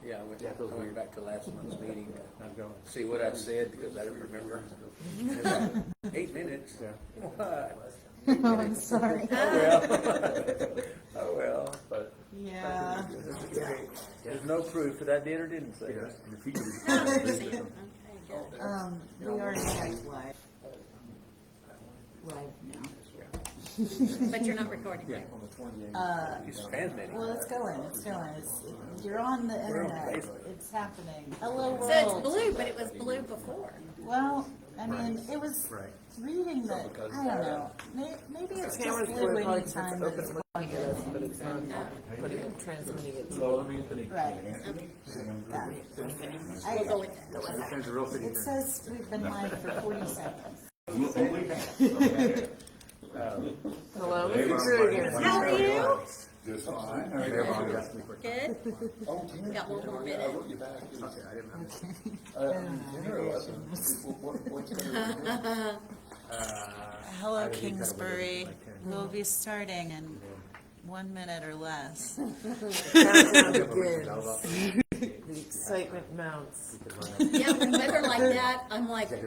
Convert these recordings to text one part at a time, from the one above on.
Yeah, I went back to last month's meeting to see what I said because I didn't remember. 8 minutes. Yeah. What? Oh, I'm sorry. Oh well. Oh well. But Yeah. okay. There's no proof that I did or didn't say that. We are live. Live now. But you're not recording, right? He's transmitting. Well, it's going. You're on the internet. It's happening. Hello world. So it's blue, but it was blue before. Well, I mean, it was reading that. I don't know. Maybe it's just blue anytime that it's but it's not transmitting it. right. We'll go with that. It says we've been live for 40 seconds. Hello, Mr. How are you? Just fine. Good. Got one more minute. Hello, Kingsbury. We'll be starting in 1 minute or less. Countdown begins. The excitement mounts. Yeah, with weather like that, I'm like, the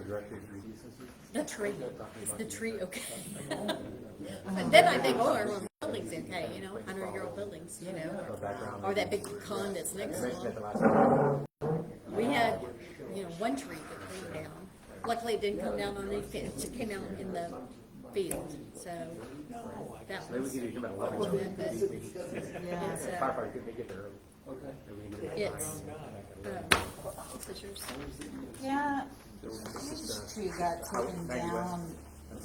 tree. Is the tree okay? But then I think, oh, our building's okay, 100-year-old buildings, or that big pond that's next to them. We had, one tree that came down. Luckily, it didn't come down on any fence. It came out in the field, so that was good. But it's it's yours. Yeah, this tree got taken down at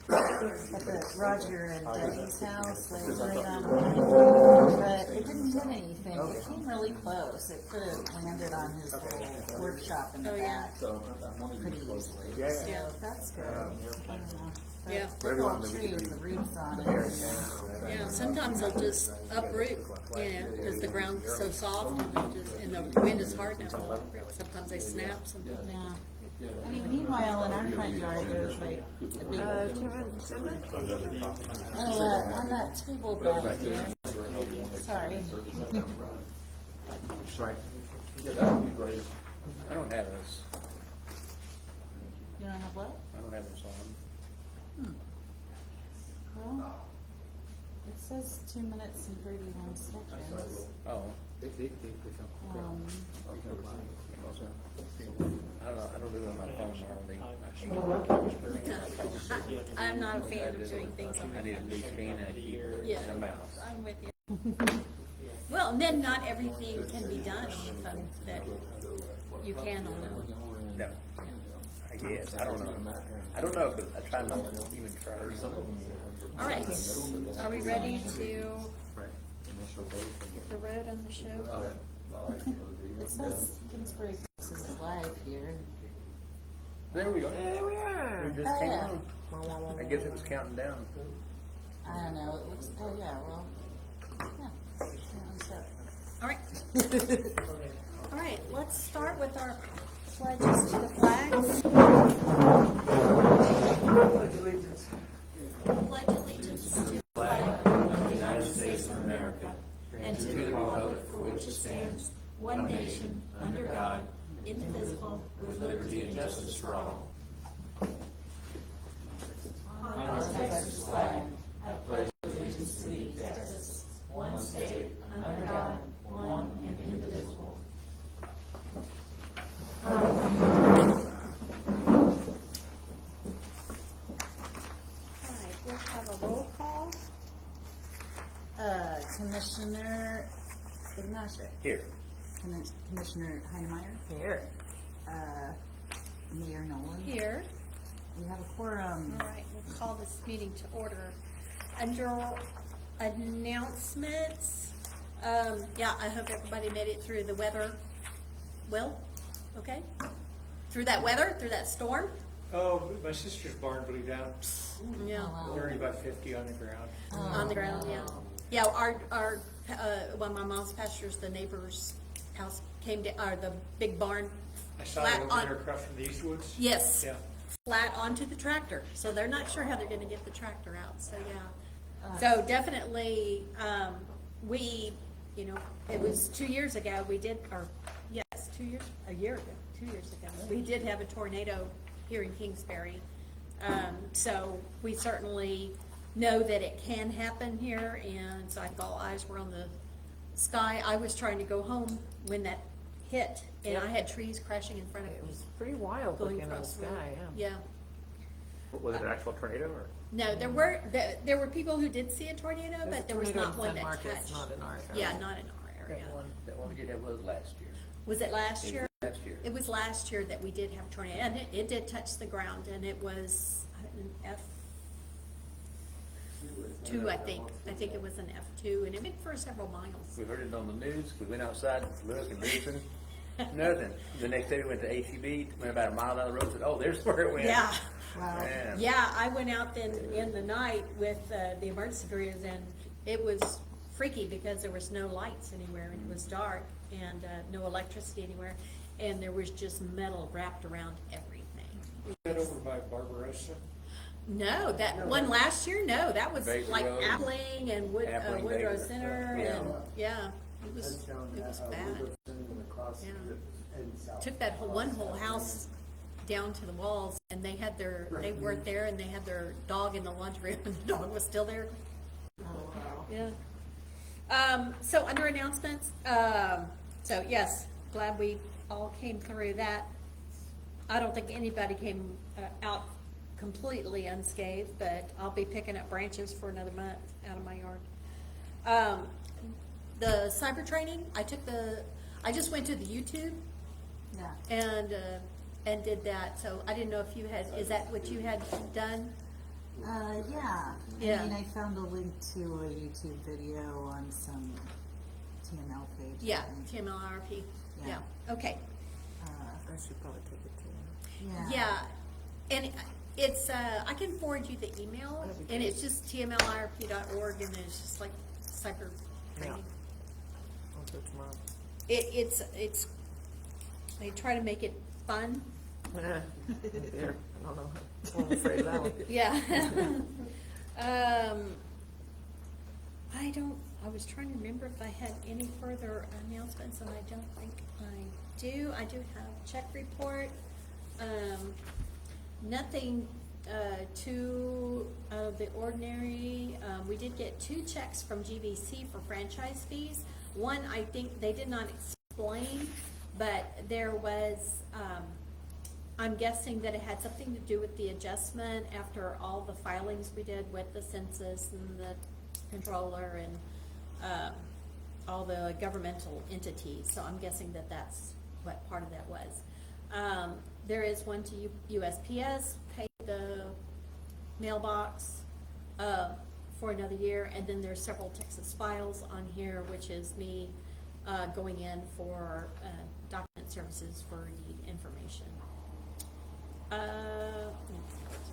the Roger and Debbie's house. They was right on mine, but it didn't hit anything. It came really close. It could have landed on his little workshop in the back pretty easily. Yeah. So that's good. I don't know. Yeah. Big old tree with the roots on it. Yeah, sometimes they'll just uproot, because the ground's so soft and the wind is hard now. Sometimes they snap, sometimes. Yeah. I mean, meanwhile, in our front yard, there's like a big, on that table back here. Sorry. I don't have this. You don't have what? I don't have this on. Well, it says 2 minutes and 31 seconds. Oh. I don't do it on my phone normally. I'm not a fan of doing things on I my need a phone. big screen and a keyboard Yeah, and a mouse. I'm with you. Well, and then not everything can be done on the phone that you can on the. No. I guess. I don't know, but I try not to even try. All right, are we ready to get the road on the show? It says Kingsbury is live here. There we go. There we are. We just came on. I guess it was counting down. I don't know. It looks. Oh yeah. Well. Yeah. All right. All right, let's start with our pledges to the flags. Pledge allegiance to the flag of the United States of America and to the republic for which it stands, one nation, under God, indivisible, with liberty and justice for all. On our Texas flag, I pledge allegiance to the Texas, one state, under God, one and indivisible. We'll have a roll call. Commissioner Ignacio. Here. Commissioner Heinemeier. Here. Mayor Nolan. Here. We have a quorum. All right, we'll call this meeting to order. Under announcements, I hope everybody made it through the weather. Well, okay? Through that weather, through that storm? Oh, my sister's barn blew down. Yeah. We're only about 50 on the ground. On the ground, yeah. Yeah, our one of my mom's pastures, the neighbor's house came down, or the big barn. I saw flat it over on- there across from the Eastwoods. Yes. Yeah. Flat onto the tractor, so they're not sure how they're gonna get the tractor out, so yeah. So definitely, we you know, it was 2 years ago, we did, or, yes, a year ago, 2 years ago, we did have a tornado here in Kingsbury. So we certainly know that it can happen here, and so I thought all eyes were on the sky. I was trying to go home when that hit, and I had trees crashing in front of It me. was pretty wild Going looking in the across the road. sky, yeah. Yeah. Was it an actual tornado or? No, there were people who did see a tornado, There's a but there was tornado not in one San that Marcos, touched. not in our Yeah, area. not in our area. That one we did have was last year. Was it last year? Last year. It was last year that we did have a tornado, and it did touch the ground, and it was an F2, I think. I think it was an F2, and it went for several miles. We heard it on the news, we went outside and looked and listened, nothing. The next day we went to HEB, went about a mile down the road, said, oh, there's where it went. Yeah. Man. Yeah, I went out then in the night with the emergency crews, and it was freaky because there was no lights anywhere, and it was dark, and no electricity anywhere, and there was just metal wrapped around everything. Was that over by Barbarossa? No, that one last year, no, that was Baker like Road. Appling and Appling, Woodrow Baker. Center, Yeah. and, yeah, it was bad. Yeah. Took that whole house down to the walls, and they weren't there, and they had their dog in the laundry room, and the dog was still there. Yeah. So under announcements, so yes, glad we all came through that. I don't think anybody came out completely unscathed, but I'll be picking up branches for another month out of my yard. The cyber training, I just went to the YouTube Yeah. and did that, so I didn't know if you had, is that what you had done? Yeah. Yeah. I mean, I found a link to a YouTube video on some TML page. I Yeah, think. TMLRP, yeah, Yeah. okay. I should probably take it to him. Yeah. Yeah, and it's, I can forward you the email, That'd be and great. it's just tmlirp.org, and it's just like cyber training. I'll do it tomorrow. It's, they try to make it fun. There, I don't know. I'm afraid of that one. Yeah. I was trying to remember if I had any further announcements, and I don't think I do. I do have check report. Nothing, too out of the ordinary. We did get 2 checks from GVC for franchise fees. One, I think they did not explain, but there was, I'm guessing that it had something to do with the adjustment after all the filings we did with the census and the controller and all the governmental entities. So I'm guessing that that's what part of that was. There is one to USPS, paid the mailbox for another year, and then there's several Texas files on here, which is me going in for document services for need information.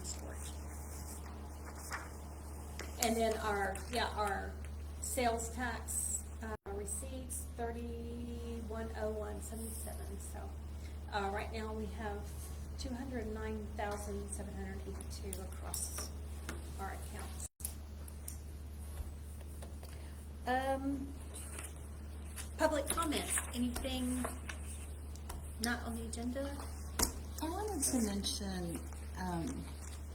Storage. And then our sales tax receipts, 3101.77. So right now we have 209,782 across our accounts. Public comments. Anything not on the agenda? I wanted to mention,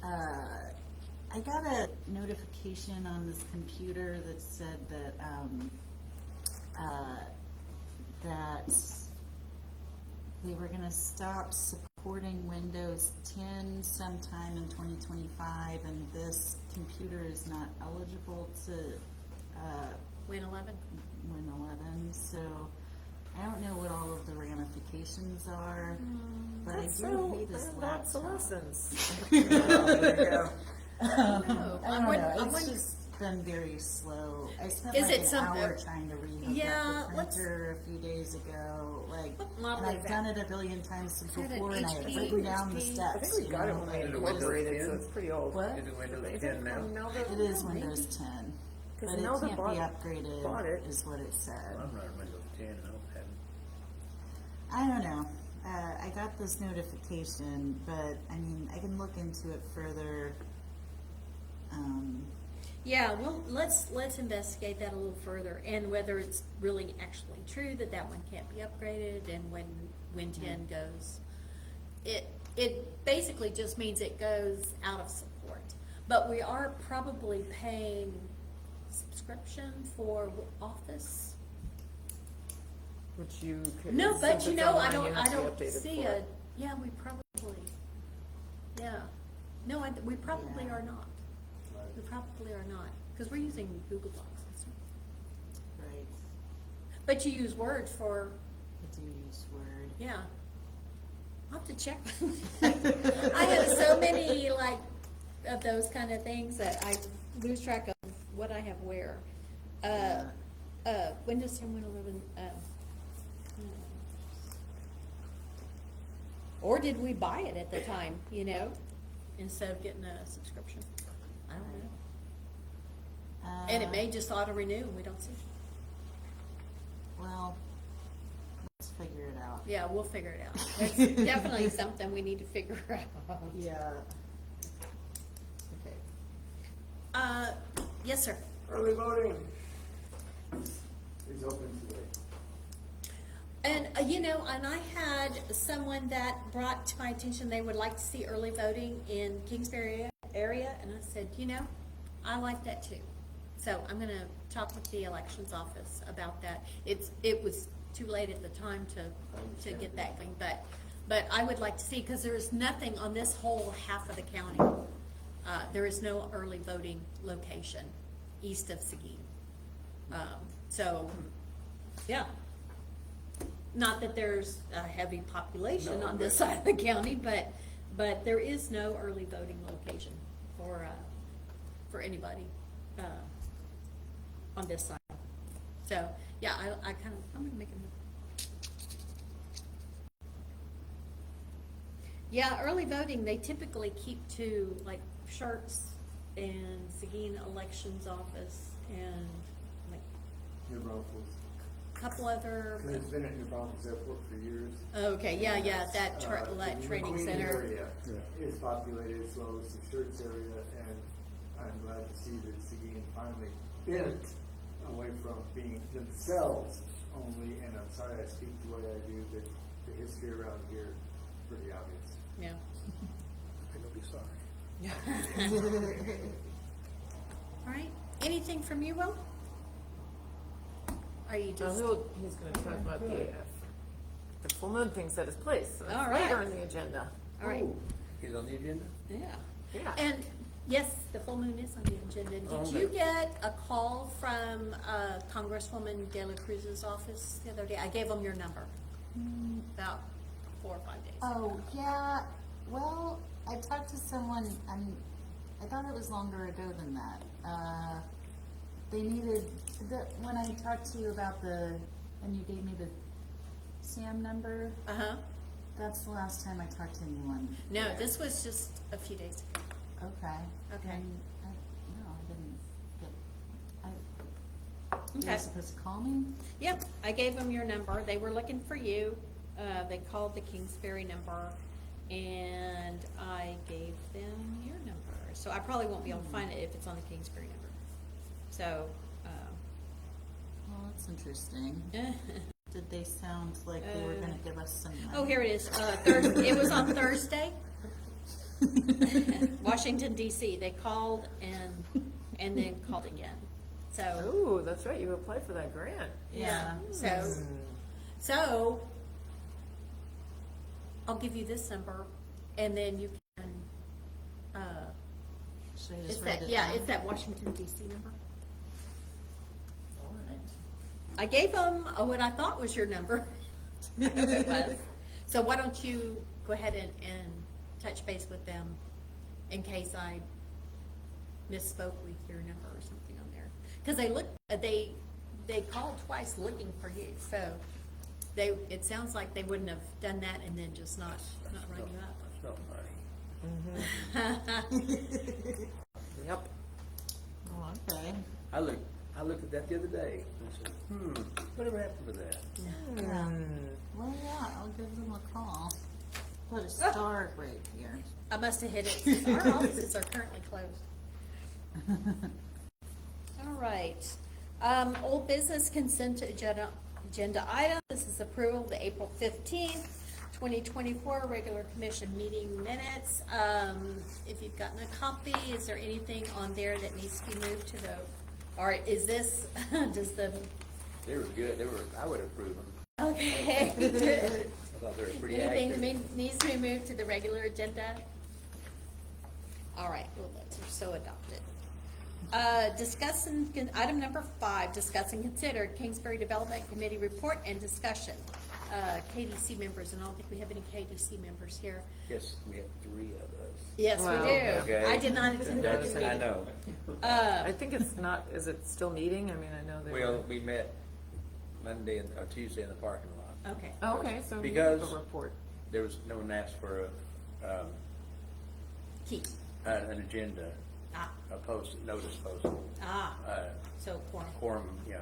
I got a notification on this computer that said that, that they were gonna stop supporting Windows 10 sometime in 2025, and this computer is not eligible to, Win 11? Win 11, so I don't know what all of the ramifications are, but I That's do pay this that's the laptop. lessons. There you go. No, I don't know, it's wonder- just been very slow. I spent Is like it an something- hour trying to rehook Yeah, up the let's- printer a few days ago, like, What model and is I've that? done it a billion times that an before, and I had HP? written down the HP? steps. I think we got you it know? when they Is it Windows incorporated, so 10? it's pretty old. What? Is it Windows Is 10 it now? from Melda? It is Windows 10, but it Nelda can't be bought upgraded, it. is what it said. I'm running Windows 10, and I don't have it. I don't know. I got this notification, but I mean, I can look into it further. Yeah, well, let's investigate that a little further, and whether it's really actually true that that one can't be upgraded, and when 10 goes, it basically just means it goes out of support. But we are probably paying subscription for Office. Which you could. No, but since you it's know, online, you I have to be don't updated see for a, it. yeah, we probably, yeah. No, we probably Yeah. are not. We probably are not, because we're using Google Docs and stuff. Right. But you use Word for, I do use Word. yeah. I'll have to check. I have so many, like, of those kind of things that I lose track of what I have where. Windows 10, Windows 11, or did we buy it at the time, you know, instead of getting a subscription? I don't know. And it may just auto renew and we don't see it. Well, let's figure it out. Yeah, we'll figure it out. That's definitely something we need to figure out. Yeah. Okay. Yes, sir. Early voting is open today. And, you know, and I had someone that brought to my attention they would like to see early voting in Kingsbury area, and I said, you know, I like that too. So I'm gonna talk with the elections office about that. It was too late at the time to get that going, but I would like to see, because there is nothing on this whole half of the county. There is no early voting location east of Seguin. So, yeah. Not that there's a heavy population on this side of the county, but there is no early voting location for anybody, on this side. So, yeah, I'm gonna make a note. Yeah, early voting, they typically keep to like Sharps and Seguin Elections Office and like New Braunfels. a couple other. It's been at New Braunfels Airport for years. Okay, yeah, that that The training Queens center. area is populated as well as the Shirts area, and I'm glad to see that Seguin finally bent away from being themselves only, and I'm sorry I speak the way I do, but the history around here is pretty obvious. Yeah. I'll be sorry. All right. Anything from you, Will? Are you just? He's gonna talk about the full moon things that is placed. So that's All right. later in the agenda. All right. He's on the agenda? Yeah. Yeah. And yes, the full moon is on the agenda. Did Oh, you okay. get a call from Congresswoman De La Cruz's office the other day? I gave them your number about 4 or 5 days. Oh, yeah. Well, I talked to someone, I thought it was longer ago than that. They needed, when I talked to you about and you gave me the Sam number, Uh-huh. that's the last time I talked to anyone. No, there. this was just a few days ago. Okay. Okay. And no, I didn't get, you Okay. were supposed to call me? Yep, I gave them your number. They were looking for you. They called the Kingsbury number, and I gave them your number. So I probably won't be able to find it if it's on the Kingsbury number. So, Well, that's interesting. Did they sound like they were gonna give us some money? oh, here it is. Thursday. It was on Thursday. Washington D.C. They called and then called again. So Oh, that's right. You applied for that grant. yeah. So I'll give you this number, and then you can. Should I It's just write that it yeah. down? It's that Washington D.C. number. I gave them what I thought was your number. It was. So why don't you go ahead and touch base with them in case I misspoke with your number or something on there. Because they called twice looking for you. So it sounds like they wouldn't have done that and then just not run you up. That's not funny. Yep. Oh, okay. I looked at that the other day. I said, whatever happened to that? Yeah. Well, yeah, I'll give them a call. Put a star right here. I must have hit it. Our offices are currently closed. right. Old business consent agenda item. This is approval of the April 15th, 2024 regular commission meeting minutes. If you've gotten a copy, is there anything on there that needs to be moved to the, or is this, does the, They were good, I would approve them. okay. I thought they were pretty Anything active. that needs to be moved to the regular agenda? All right, well, those are so adopted. Item number 5, discuss and consider Kingsbury Development Committee report and discussion. KDC members, and I don't think we have any KDC members here. Yes, we have 3 of us. Yes, Wow. we do. Okay. I did not attend that That's, meeting. I know. I think it's not, is it still meeting? I mean, I know they were. We met Monday or Tuesday in the parking lot. Okay. Oh, okay, so you Because- have a report. There was no one asked for Key. an agenda, Ah, a notice posted. So Quorum, yeah.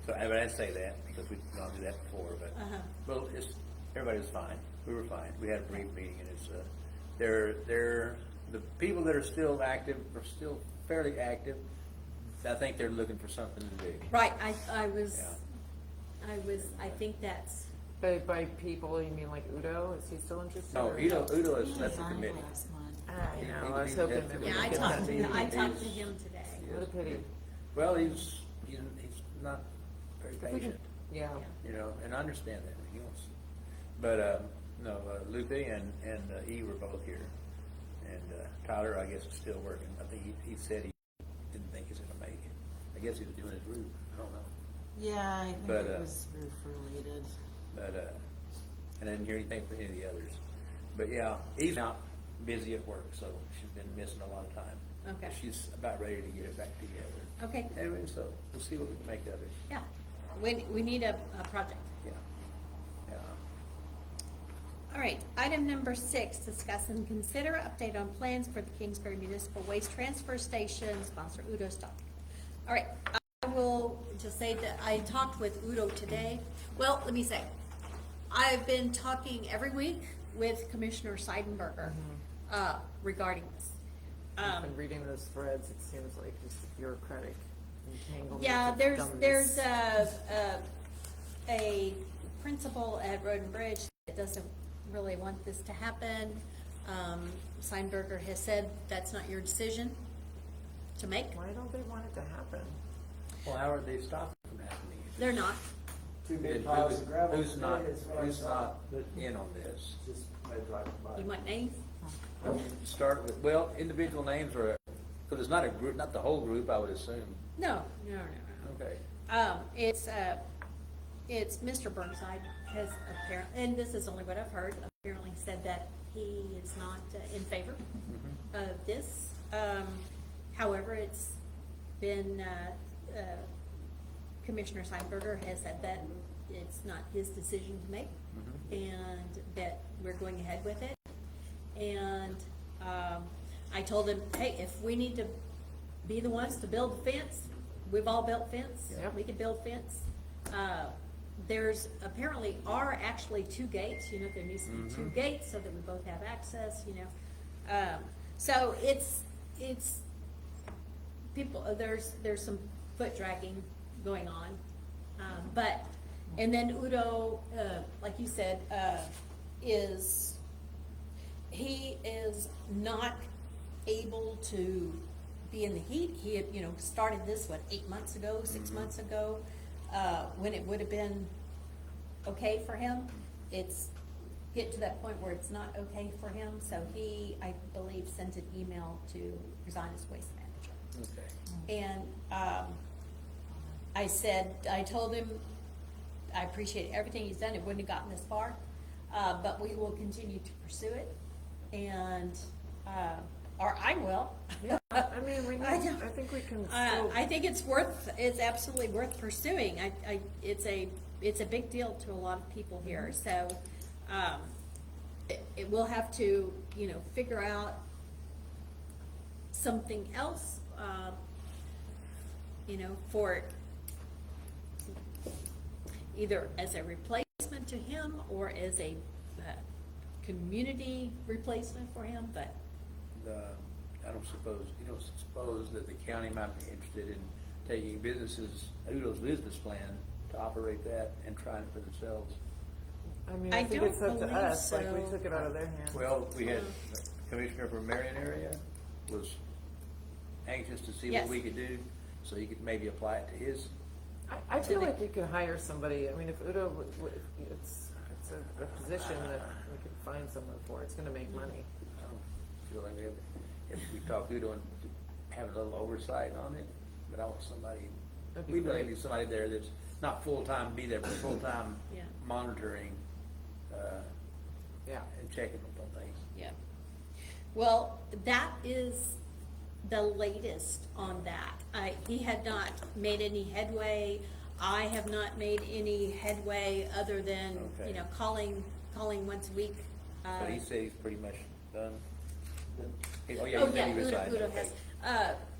So I didn't say that because we've gone through that before, but, Uh-huh. well, everybody was fine. We were fine. We had a brief meeting and it's, the people that are still active are still fairly active. I think they're looking for something to do. Right, I think that's, By people, you mean like Udo? Is he still interested? No, or- Udo has He left the resigned committee. last month. I know, I was He- hoping he- that we he- yeah, I could get talked that to, meeting. I talked to him today. What a pity. Well, he's not very If we could- patient, Yeah. you know, and I understand that. He wants, but, no, Lupe and E were both here. And, Tyler, I guess, is still working. I think he said he didn't think he was gonna make it. I guess he was doing his roof. I don't know. Yeah, I think But, it was roof related. But, I didn't hear anything from any of the others. But yeah, Eve's out busy at work, so she's been missing a lot of time. Okay. She's about ready to get it back together. Okay, Anyway, so we'll see what we can make of it. yeah, we need a project. Yeah. Yeah. All right, item number 6, discuss and consider update on plans for the Kingsbury Municipal Waste Transfer Station, sponsor Udo Stock. All right, I will just say that I talked with Udo today. Well, let me say, I've been talking every week with Commissioner Seidenberger regarding this. I've been reading those threads. It seems like just bureaucratic entanglement. Yeah, of there's dumbness. a principal at Road and Bridge that doesn't really want this to happen. Seinberger has said that's not your decision to make. Why don't they want it to happen? Well, how are they stopping from happening? They're not. 2 big Who's- piles of gravel. Who's not, today, as far who's as not but in on this? Just by driving by. You want names? Start with, well, individual names are, because it's not a group, not the whole group, I would assume. No. Okay. It's Mr. Burnside has apparently, and this is only what I've heard, apparently said that he is not in favor of this. However, it's been, Commissioner Seinberger has said that it's not his decision to make, and that we're going ahead with it. And, I told him, hey, if we need to be the ones to build the fence, we've all built fence, Yep. we can build fence. There's apparently are actually 2 gates, you know, there needs to be 2 gates so that we both have access, you know. So it's people, there's some foot dragging going on. But, and then Udo, like you said, he is not able to be in the heat. He had, you know, started this, 8 months ago, 6 months ago, when it would have been okay for him. It's get to that point where it's not okay for him, so he, I believe, sent an email to resign as waste manager. Okay. And, I told him, I appreciate everything he's done, it wouldn't have gotten this far, but we will continue to pursue it, and, or I will. Yeah, I mean, we need, I I don't- think we can still. I think it's absolutely worth pursuing. It's a big deal to a lot of people here, so, it will have to, you know, figure out something else, you know, for either as a replacement to him or as a, community replacement for him, but, I don't suppose, you don't suppose that the county might be interested in taking Udo's business plan to operate that and trying it for themselves. I mean, I I think don't it's up to believe us, like, we so. took it out of their hands. Well, we had the commissioner for Marion area was anxious to see Yes. what we could do, so he could maybe apply it to his. I feel like we could hire somebody, I mean, if Udo, it's a position that we could find someone for, it's gonna make money. I don't feel like if we talk Udo and have a little oversight on it, but I want somebody, That'd be we really great. need somebody there that's not full-time, be there, but full-time Yeah. monitoring, Yeah. and checking up on things. Yeah. Well, that is the latest on that. He had not made any headway. I have not made any headway other than, Okay. calling once a week. But he said he's pretty much done. Oh, yeah, Oh, he yeah, said he resigned. Udo Okay.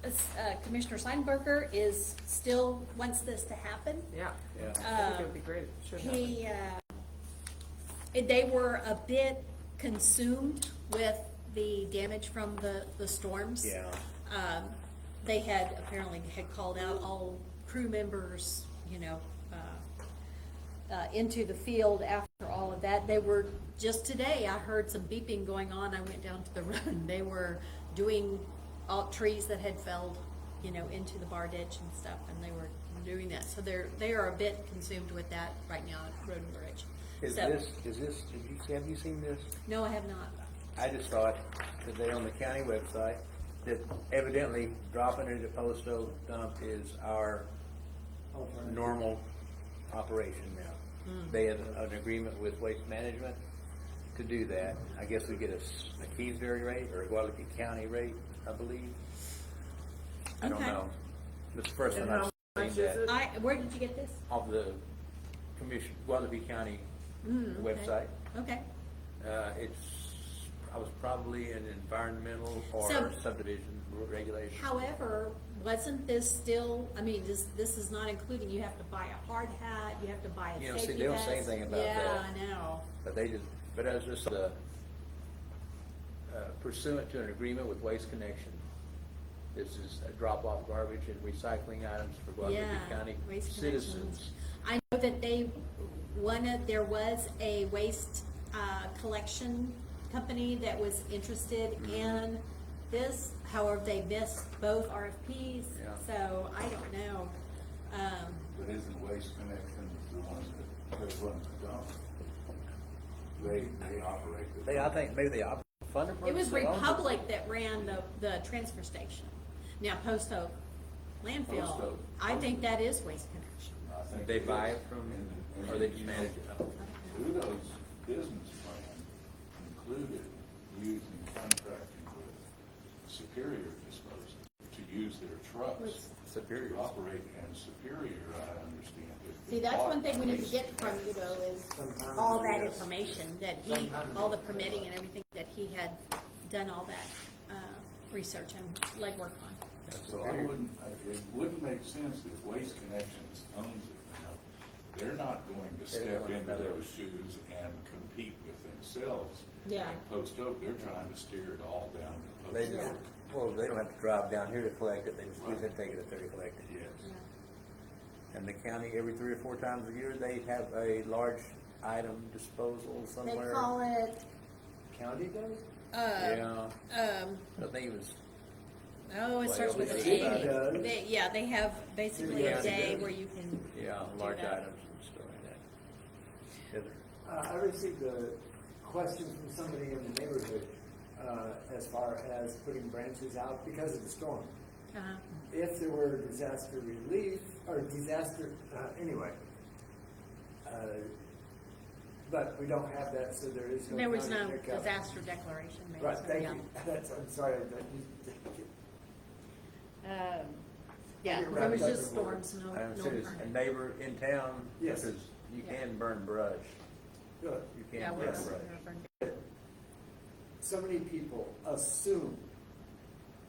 has. Commissioner Steinberger is still wants this to happen. Yeah. Yeah. I think it would be great if it should happen. They were a bit consumed with the damage from the storms. Yeah. They had apparently had called out all crew members, into the field after all of that. They were, just today, I heard some beeping going on. I went down to the road and they were doing all trees that had felled, into the bar ditch and stuff, and they were doing that. So they are a bit consumed with that right now at Road and Bridge. Have you seen this? No, I have not. I just saw it today on the county website that evidently dropping it at Post Oak dump is our normal operation now. They have an agreement with Waste Management to do that. I guess we get a Kingsbury rate or a Guadalupe County rate, I believe. I don't Okay. know. This is the first And time how I've much seen is that it? Where did you get this? off the commission, Guadalupe County website. Okay. I was probably an environmental or So- subdivision regulation. However, wasn't this still, this is not including, you have to buy a hard hat, you have to buy a You know, see, safety they don't vest. say anything about Yeah, that. I know. But as just pursuant to an agreement with Waste Connection. This is a drop-off garbage and recycling items for Guadalupe Yeah, County Waste citizens. Connections. I know that there was a waste, collection company that was interested Mm-hmm. in this. However, they missed both RFPs, Yeah. so I don't know. But isn't Waste Connections the ones that run the dump? They operate the. I think maybe they funded. It was Republic that ran the transfer station. Now, Post Oak landfill, Post Oak. I think that is Waste Connection. I think They buy is. it from, And- or they just manage it. Udo's business plan included using contracting with Superior Disposal to use their trucks. Superior. To operate, and Superior, I understand it. See, that's one thing we need to get from Udo is all that information that all the permitting and everything that he had done all that, research and legwork on. So it wouldn't make sense if Waste Connections owns it now. They're not going to step into those shoes and compete with themselves. Yeah. Like Post Oak, they're trying to steer it all down to They Post just, Oak. well, they don't have to drive down here to collect it, they just use it, take it if they're collected. Yes. And the county, every 3 or 4 times a year, they have a large item disposal They somewhere. call it, County does? Yeah, I think it was, it starts with an Well, A. does. They have basically a Yeah, they day do. where you can. yeah, do large that. items and stuff like that. I received a question from somebody in the neighborhood, as far as putting branches out because of the storm. Uh-huh. If there were disaster relief, or disaster, anyway. But we don't have that, so there is no. There was county no pickup. disaster declaration made. Right, so, thank yeah. you. I'm sorry, Yeah, You're there right, was that's just the word. storms, I no said it's a permit. neighbor in town, Yes. because you Yeah. can burn brush, good. you Yeah, can we're burn Yes. brush. So many people assume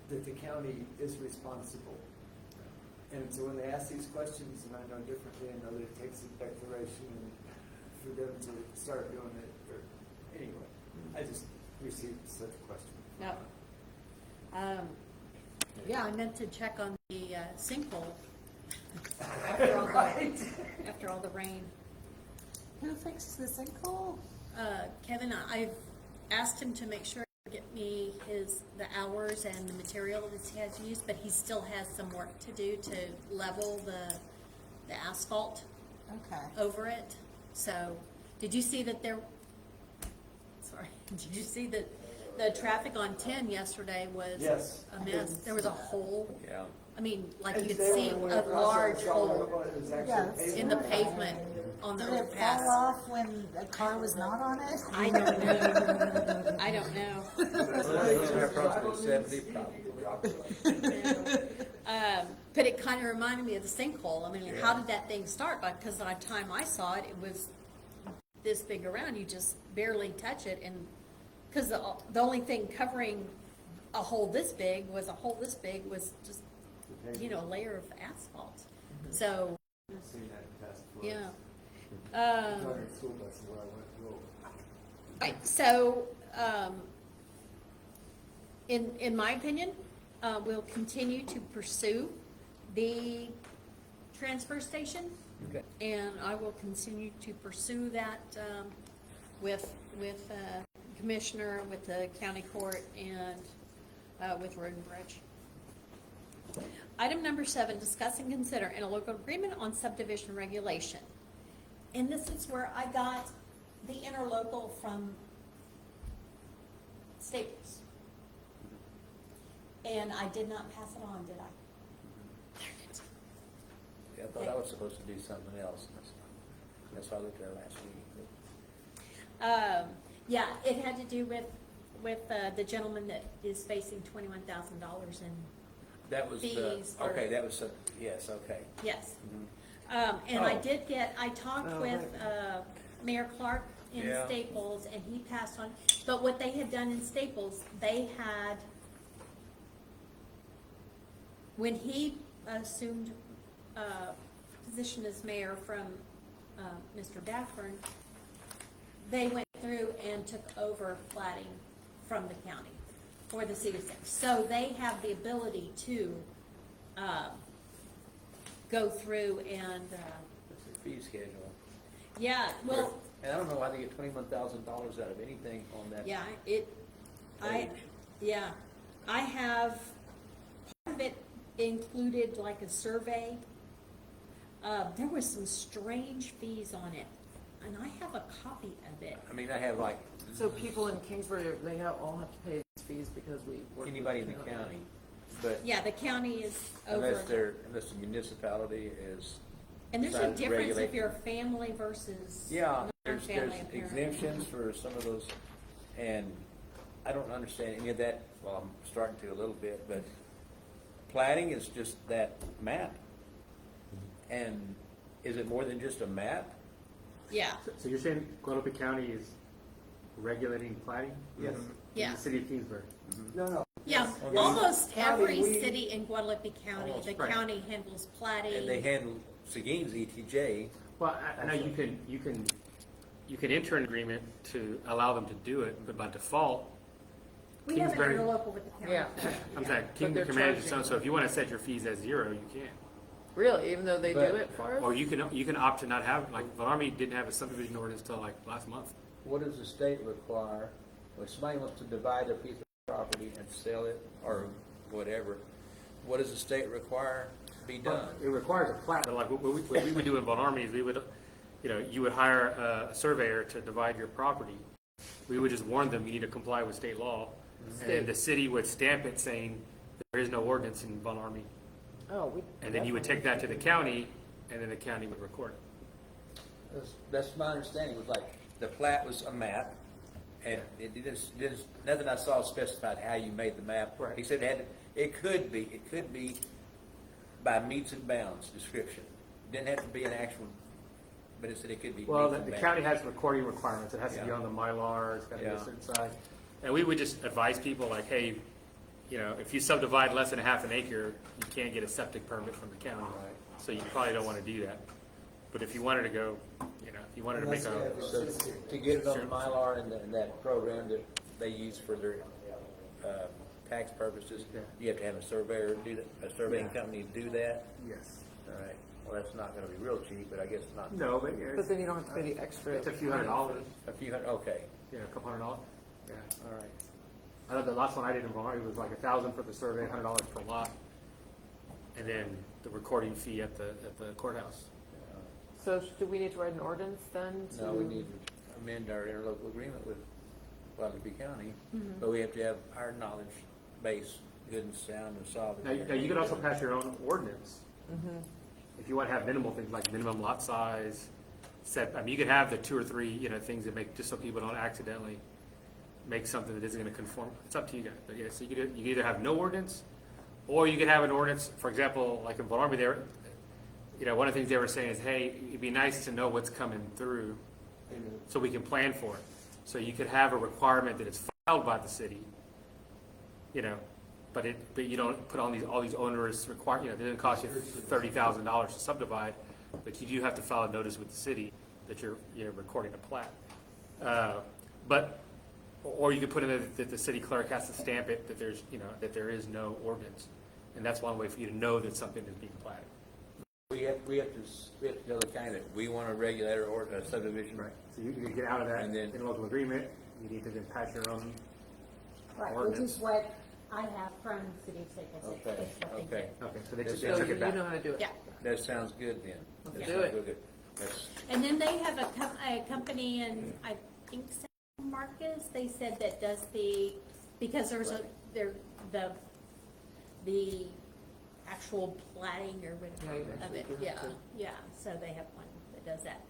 that the county is responsible. And so when they ask these questions, and I know differently, I know that it takes a declaration for them to start doing it, or, anyway, I just received such a question. No. Yeah, I meant to check on the sinkhole After all the rain. Who fixed the sinkhole? Kevin, I've asked him to make sure to get me the hours and the material that he has used, but he still has some work to do to level the asphalt Okay. over it. So, did you see that sorry, did you see that the traffic on 10 yesterday was Yes. a mess? There was a hole. Yeah. I mean, like And you could then see when we a went across, large I saw hole it was actually Yeah. in the pavement on the Did it overpass. fall off when the car was not on it? I don't know. I don't know. Approximately 70 probably. But it kind of reminded me of the sinkhole. I mean, how did that thing start? Because by the time I saw it, it was this big around. You just barely touch it, and because the only thing covering a hole this big was just a layer of asphalt. So I've seen that in past floods. yeah. Driving a school bus where I went to go. Right, so, in my opinion, we'll continue to pursue the transfer station. Okay. And I will continue to pursue that, with Commissioner, with the county court, and, with Road and Bridge. Item number 7, discuss and consider an interlocal agreement on subdivision regulation. And this is where I got the interlocal from Staples. And I did not pass it on, did I? Yeah, I thought I was supposed to do something else. That's why I looked at it last week. Yeah, it had to do with the gentleman that is facing $21,000 in, That was the, Fees for- okay, that was, yes, okay. yes. Mhm. And I Oh. I talked with Mayor Clark in Yeah. Staples, and he passed on, but what they had done in Staples, they had, when he assumed position as mayor from Mr. Daffern, they went through and took over platting from the county for the city of Staples. So they have the ability to go through and, It's a fee schedule. yeah, well, And I don't know why they get $21,000 out of anything on that. yeah, page. I have, part of it included like a survey. There was some strange fees on it, and I have a copy of it. I mean, I have like, So people in Kingsbury, they all have to pay these fees because we work with anybody in the county, but Yeah, the county is over. unless the municipality is. And there's a trying to difference if regulate- you're a family versus Yeah, there's non-family apparently. exemptions for some of those, and I don't understand any of that, well, I'm starting to a little bit, but plating is just that map. And is it more than just a map? Yeah, So you're saying Guadalupe County is regulating plating? Yes. yeah, In the city of Kingsbury? No. yeah. Okay. Almost County, every we- city in Guadalupe County, the Right. county handles plating. And they handle Seguin's ETJ, Well, I know you can enter an agreement to allow them to do it, but by default, We have an Kingsbury- interlocal with the county. Yeah, I'm saying, they're Kingdom can manage its charging- own, so if you want to set your fees at 0, you can. really, even though they do But- it for us? Or you can opt to not have, like, the Army didn't have a subdivision ordinance until like last month. what does the state require? When somebody wants to divide a piece of property and sell it, or whatever, what does the state require to be done? It requires a plat, but like what we would do in Von Army is we would, you would hire a surveyor to divide your property. We would just warn them, you need to comply with state law. And then the city would stamp it saying there is no ordinance in Von Army. Oh, And then you would take that to the county, and then the county would record it. That's my understanding, was like, the plat was a map, and it didn't, nothing I saw specified how you made the map. Right. He said it could be by meets and bounds description. Didn't have to be an actual, but it said it could be Well, meets the and bounds. county has recording requirements. It has to be Yeah. on the Mylar, it's got to be Yeah. a certain size. And we would just advise people like, hey, if you subdivide less than a half an acre, you can't get a septic permit from the county. Right. So you probably don't want to do that. But if you wanted to go, if you wanted to make a, So to get it on the Mylar and that program that they use for their tax purposes, Yeah. you have to have a surveyor do that, a surveying company do that? Yes. All right, well, that's not gonna be real cheap, but I guess not. No, but But then you don't have to pay the extra. it's a few $100s. A few hundred, okay, Yeah, a couple $100. Yeah. all right. I know the last one I did in Von Ormy was like $1,000 for the survey, $100 per lot, and then the recording fee at the courthouse. So do we need to write an ordinance then? No, to- we need to amend our interlocal agreement with Guadalupe County, Mm-hmm. but we have to have our knowledge base good and sound and solid. Now, you could also pass your own ordinance. Mm-hmm. If you want to have minimal things like minimum lot size, you could have the 2 or 3, things that make, just so people don't accidentally make something that isn't going to conform. It's up to you guys. But yeah, so you could either have no ordinance, or you could have an ordinance, for example, like in Von Ormy, one of the things they were saying is, hey, it'd be nice to know what's coming through so we can plan for it. So you could have a requirement that it's filed by the city, but you don't put on all these onerous it doesn't cost you $30,000 to subdivide, but you do have to file a notice with the city that you're recording a plat. Or you could put in that the city clerk has to stamp it, that that there is no ordinance, and that's one way for you to know that something is being platted. We have to tell the county that we want a regulator or a subdivision. Right. So you can get out of that And then- interlocal agreement. You need to then pass your own. Right, which Ordinance. is what I have from City of St. Vincent. Okay, That's what they okay. Okay, so they That's just So took you it back. know how to do do. it. Yeah, That sounds good then. That Let's sounds do it. real good. That's, and then they have a company in, I think, San Marcos, they said that does because there's the actual platting or whatever Yeah, of it, yeah, so they have one that does that.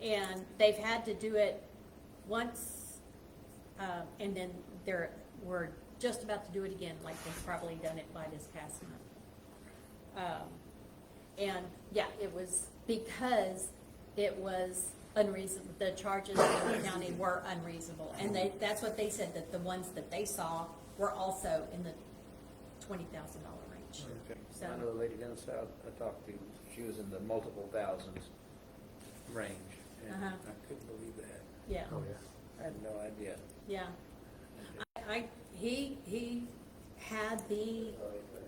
And they've had to do it once, and then we're just about to do it again, like they've probably done it by this past month. And, yeah, it was because it was unreasonable, the charges in the county were unreasonable. And that's what they said, that the ones that they saw were also in the $20,000 range. okay. So- I know the lady down south I talked to, she was in the multiple thousands range, and Uh-huh. I couldn't believe that. Yeah, Oh, yeah. I had no idea. yeah. He had the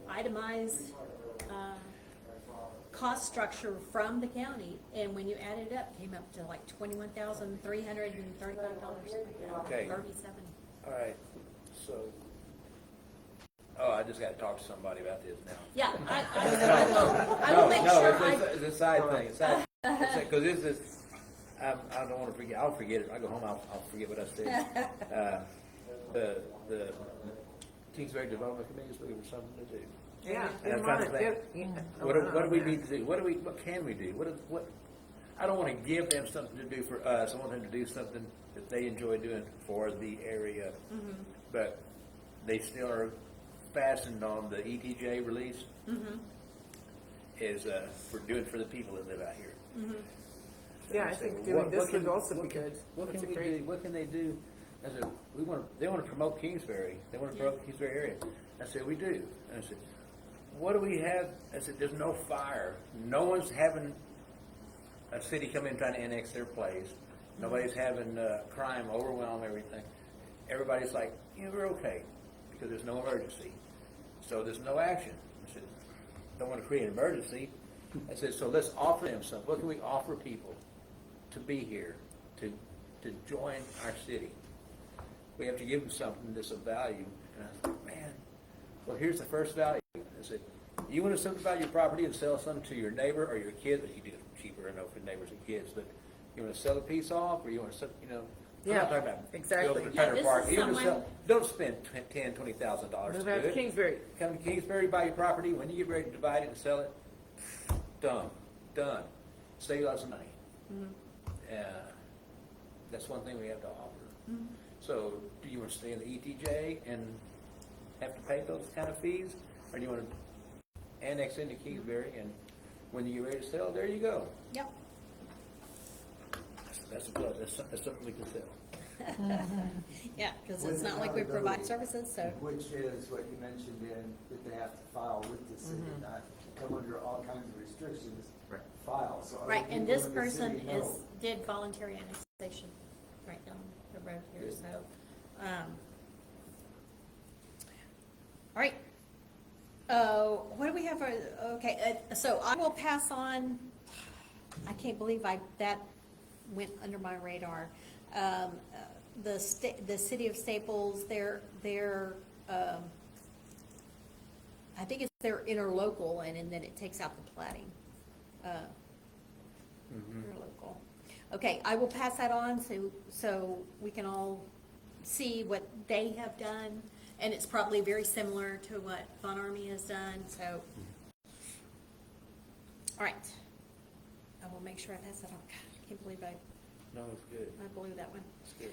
itemized, cost structure from the county, and when you add it up, came up to like $21,335. Okay. 37. All right, so, I just gotta talk to somebody about this now. Yeah, I will make sure It's a side thing, because this is, I don't wanna forget, I'll forget it, I go home, I'll forget what I said. The Kingsbury Development Committee is looking for something to do. Yeah. And I'm you trying want to it, think, yeah. what do we need to do? What can we do? I don't wanna give them something to do for us, I want them to do something that they enjoy doing for the area. But they still are fastened on the ETJ release. Is, for doing for the people that live out here. So Yeah, I they say, think doing what this can- would also what be can- good. What That's can a we great- do? What can they do? I said, they want to promote Kingsbury. They want to promote the Kingsbury area. I said, we do. And I said, what do we have? I said, there's no fire. No one's having a city come in trying to annex their place. Nobody's having crime overwhelm everything. Everybody's like, we're okay because there's no emergency. So there's no action. I said, don't want to create an emergency. I said, so let's offer them something. What can we offer people to be here, to join our city? We have to give them something that's of value. And I thought, man, well, here's the first value. I said, you want to subdivide your property and sell some to your neighbor or your kid? You do it cheaper, I know, for neighbors and kids, but you want to sell a piece off, or you want to, I'm Yeah, not talking about exactly. building a Yeah, trailer this park. is You want to someone- sell, don't spend $10,000-$20,000 Move to out do to it. Kingsbury. Come to Kingsbury, buy your property. When you get ready to divide it and sell it, done. Save you lots of money. That's one thing we have to offer. So, do you want to stay in the ETJ and have to pay those kind of fees, or do you want to annex into Kingsbury and when you get ready to sell, there you go. Yep. That's a plus. That's something we can sell. Yeah, because it's not like we provide services, so. Which is what you mentioned that they have to file with the city, not come under all kinds of restrictions. Right. File, so. other Right, and people this in the city person know. did voluntary annexation right down the road here, Good. so. All right. what do we have, okay, so I will pass on, I can't believe that went under my radar. The city of Staples, their, I think it's their interlocal, and then it takes out the plating. Interlocal. Okay, I will pass that on so we can all see what they have done, and it's probably very similar to what Von Army has done, so. All right. I will make sure I pass that on. God, I can't believe I No, it's good. blew that one. It's good.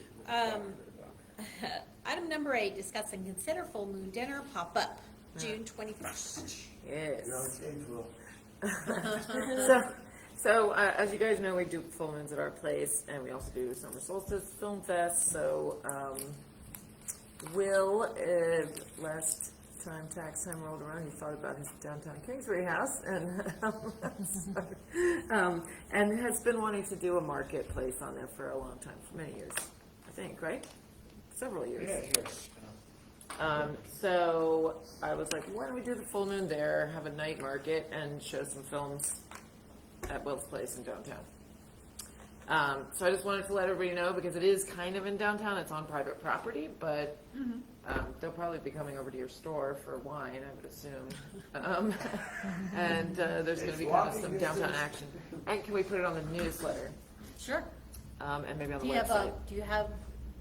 Item number 8, discuss and consider full moon dinner pop-up, June 21st. Yes. You're on stage, Will. So, as you guys know, we do full moons at our place, and we also do Summer Solstice Film Fest. So, Will, last time tax time rolled around, he thought about his downtown Kingsbury house, and has been wanting to do a marketplace on there for a long time, for many years, I think, right? Several years. Yes. So I was like, why don't we do the full moon there, have a night market, and show some films at Will's place in downtown. So I just wanted to let everybody know, because it is kind of in downtown, it's on private property, but they'll probably be coming over to your store for wine, I would assume. And there's going to be kind of some downtown action. And can we put it on the newsletter? Sure. And maybe on the Do website? you have?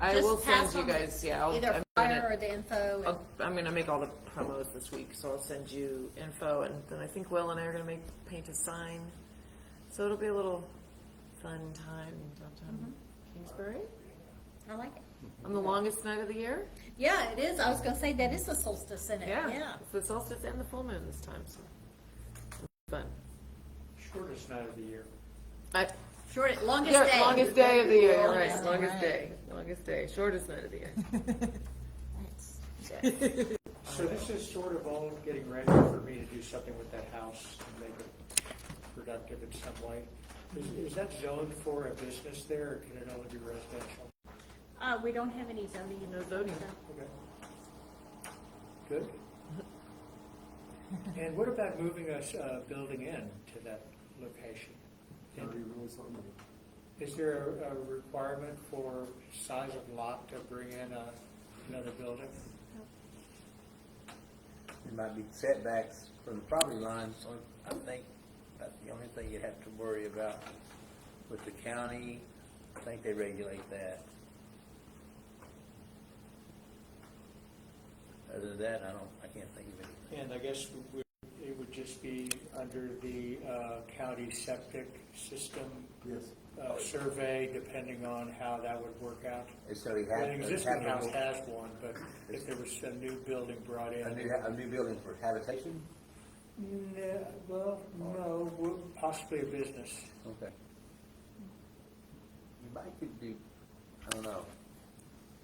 I just will pass send you on guys, yeah. Either I'm flyer gonna- or the info. I'm going to make all the promos this week, so I'll send you info, and then I think Will and I are going to paint a sign. So it'll be a little fun time in downtown Kingsbury I like it. on the longest night of the year. Yeah, it is. I was gonna say that is the solstice in it. Yeah. It's the solstice and the full moon this time, so it's fun. Shortest night of the year. Short, longest Yeah, day. longest day of the year, you're right, Longest day, longest day, shortest night of the year. So this is sort of all getting ready for me to do something with that house and make it productive in some way. Is that zoned for a business there, or can it only be residential? We don't have any zoning in No zoning. Okay. Good. And what about moving a building in to that location? Is there a requirement for size of lot to bring in another building? There might be setbacks from the property lines, so I think that's the only thing you have to worry about with the county. I think they regulate that. Other than that, I can't think of anything. And I guess it would just be under the county septic system Yes. survey, depending on how that would work out. So he An existing house has has one, but if there was a new building brought in. a new building for habitation? Well, no, possibly a business. Okay. You might could do, I don't know.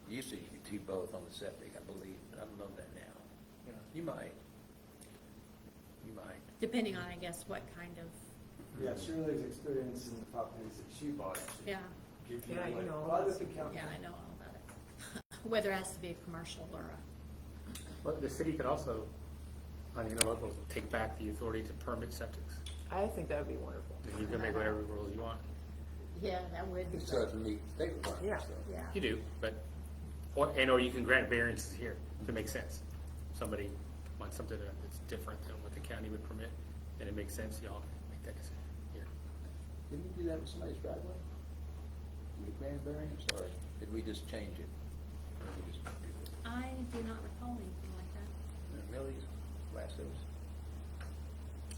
Used to you could do both on the septic, I believe, but I don't know that now. Yeah. You might. You might. Depending on, I guess, what kind of, Yeah, Shirley's experience in the properties that she bought. yeah, Give you Yeah, you like, know. why does the county? yeah, I know all about it. Whether it has to be a commercial or a, But the city could also, on the interlocal, take back the authority to permit septics. I think that would be wonderful. And you can make whatever rules you want. yeah, that would be. It still has to meet state requirements. Yeah. so. Yeah. You do, but, or you can grant variances here, if it makes sense. Somebody wants something that's different than what the county would permit, and it makes sense, y'all make that decision here. Didn't we do that with somebody's driveway? Did we grant variance, or did we just change it? Or we just do it? I do not recall anything like that. Millie's, Glasgow's.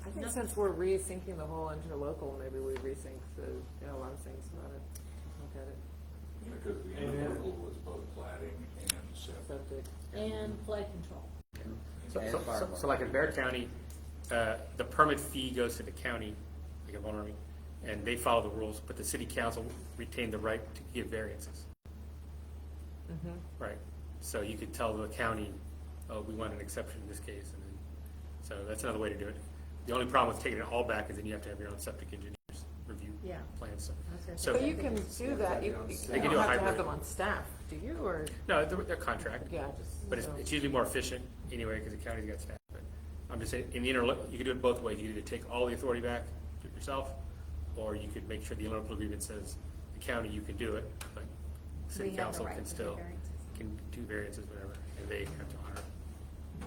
I think No. since we're rethinking the whole interlocal, maybe we rethink a lot of things about it. Look at it. Because the interlocal was both plating and septic. Septic. And flood control. So like in Bear County, the permit fee goes to the county, like in Von Army, and they follow the rules, but the city council retained the right to give variances. Right, so you could tell the county, oh, we want an exception in this case, and then, so that's another way to do it. The only problem with taking it all back is then you have to have your own septic engineers review Yeah. plans. But So, you can do that, you They can don't do a have to have hybrid. them on staff, do you, or, no, they're contract, yeah, just. but it's usually more efficient anyway, because the county's got staff, but I'm just saying, in the you could do it both ways. You could either take all the authority back to yourself, or you could make sure the interlocal agreement says the county, you can do it, but city We have the council right can to do still, variances. can do variances, whatever, and they have to honor it.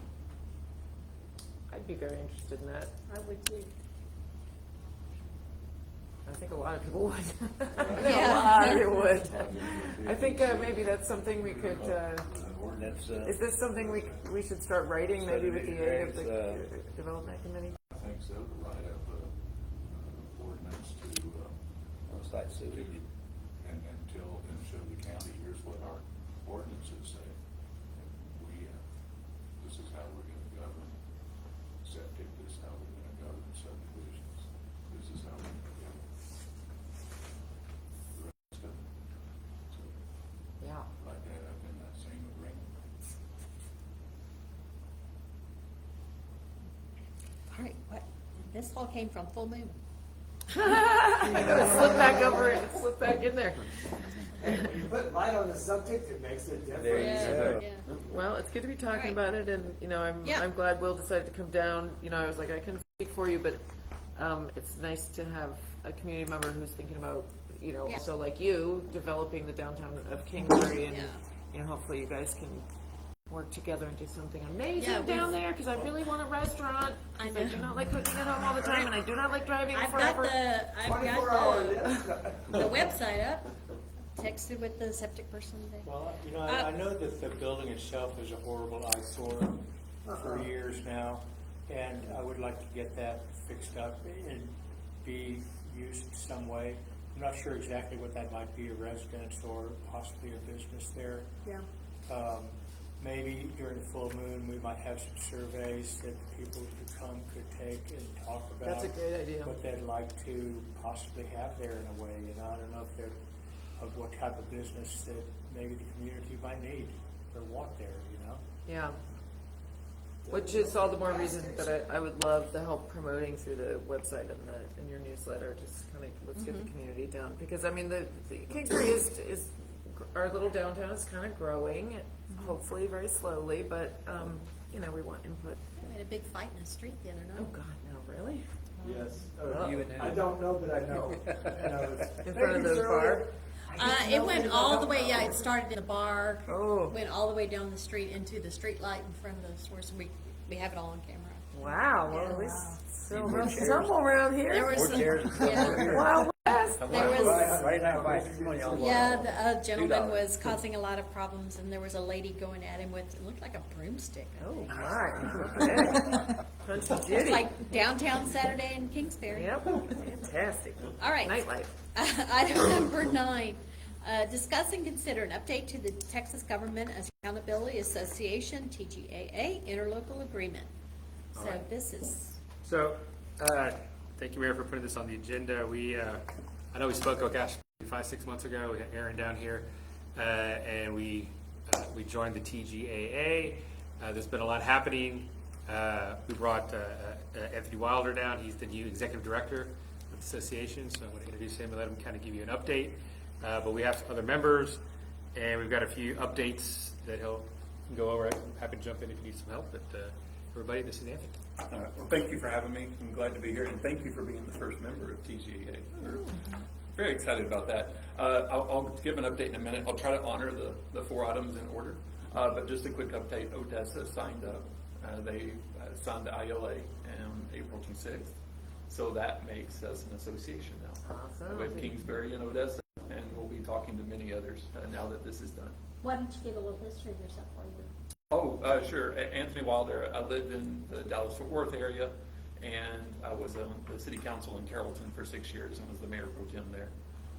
I'd be very interested in that. I would too. I think a lot of people would. Yeah. A lot of people would. I think maybe that's something we could, That's, is this something we should start writing, maybe with the aid of the development committee? I think so, to write up a ordinance to, site sewage. and show the county, here's what our ordinances say. This is how we're gonna govern septic, this is how we're gonna govern subdivisions, this is how we're gonna govern the rest of it. So, Yeah. like that up in that same agreement. All right, what, this all came from Full Moon. I gotta slip back over it, slip back in there. When you put light on the subject, it makes a difference. There you go. Yeah. Well, it's good to be talking Right. about it, and, you know, Yeah. I'm glad Will decided to come down. You know, I was like, I can speak for you, but, it's nice to have a community member who's thinking about, you know, Yeah. also like you, developing the downtown of Kingsbury, and, Yeah. you know, hopefully you guys can work together and do something amazing Yeah, down there, because I really want a restaurant. I 'Cause I know. do not like cooking at home all the time, and I do not like driving I've forever. got 24-hour, the website up, texted with the septic person today. Well, you know, I know that the building itself is a horrible eyesore for years now, and I would like to get that fixed up and be used in some way. I'm not sure exactly what that might be, a residence or possibly a business there. Yeah. Maybe during the full moon, we might have some surveys that the people who come could take and talk about. That's a great idea. What they'd like to possibly have there in a way, you know, I don't know if they're, of what type of business that maybe the community might need or want there, you know? Yeah. Which is all the more reason that I would love the help promoting through the website and in your newsletter, just kind of, let's get the community down. Because, I mean, the Kingsbury is, our little downtown is kind of growing, hopefully very slowly, but, you know, we want input. We had a big fight in the street the other Oh, night. God, no, really? Yes. You and I don't know, but I know. And I was- In front of the bar? It went all the way, yeah, it started in the bar, Oh. went all the way down the street into the street light in front of the store, so we have it all on camera. Wow, well, Yeah. at least so Need more much chairs. trouble around There here. was More some, chairs and stuff over yeah, here. Wow, West. There was- Right now, come on, y'all. yeah, the gentleman $2. was causing a lot of problems, and there was a lady going at him with, it looked like a broomstick. Oh, my. Okay. Punchy It's Judy. like downtown Saturday in Kingsbury. Yep, fantastic. All right. Nightlife. Item number 9, discuss and consider an update to the Texas Government Accountability Association, TGAA, interlocal agreement. So this is, So, thank you, Mayor, for putting this on the agenda. I know we spoke, 5-6 months ago. We had Aaron down here, and we joined the TGAA. There's been a lot happening. We brought Anthony Wilder down. He's the new executive director of the association, so I'm going to introduce him and let him kind of give you an update. But we have other members, and we've got a few updates that he'll go over. I'm happy to jump in if you need some help, but everybody, this is Anthony. Well, thank you for having me. I'm glad to be here, and thank you for being the first member of TGA. We're very excited about that. I'll give an update in a minute. I'll try to honor the 4 items in order. But just a quick update, Odessa signed up. They signed the ILA on April 26th. So that makes us an association now. Awesome. With Kingsbury and Odessa, and we'll be talking to many others now that this is done. why don't you give a little history of yourself while you're Oh, sure. Anthony Wilder. I lived in the Dallas-Fort Worth area, and I was on the city council in Carrollton for 6 years and was the mayor pro tem there.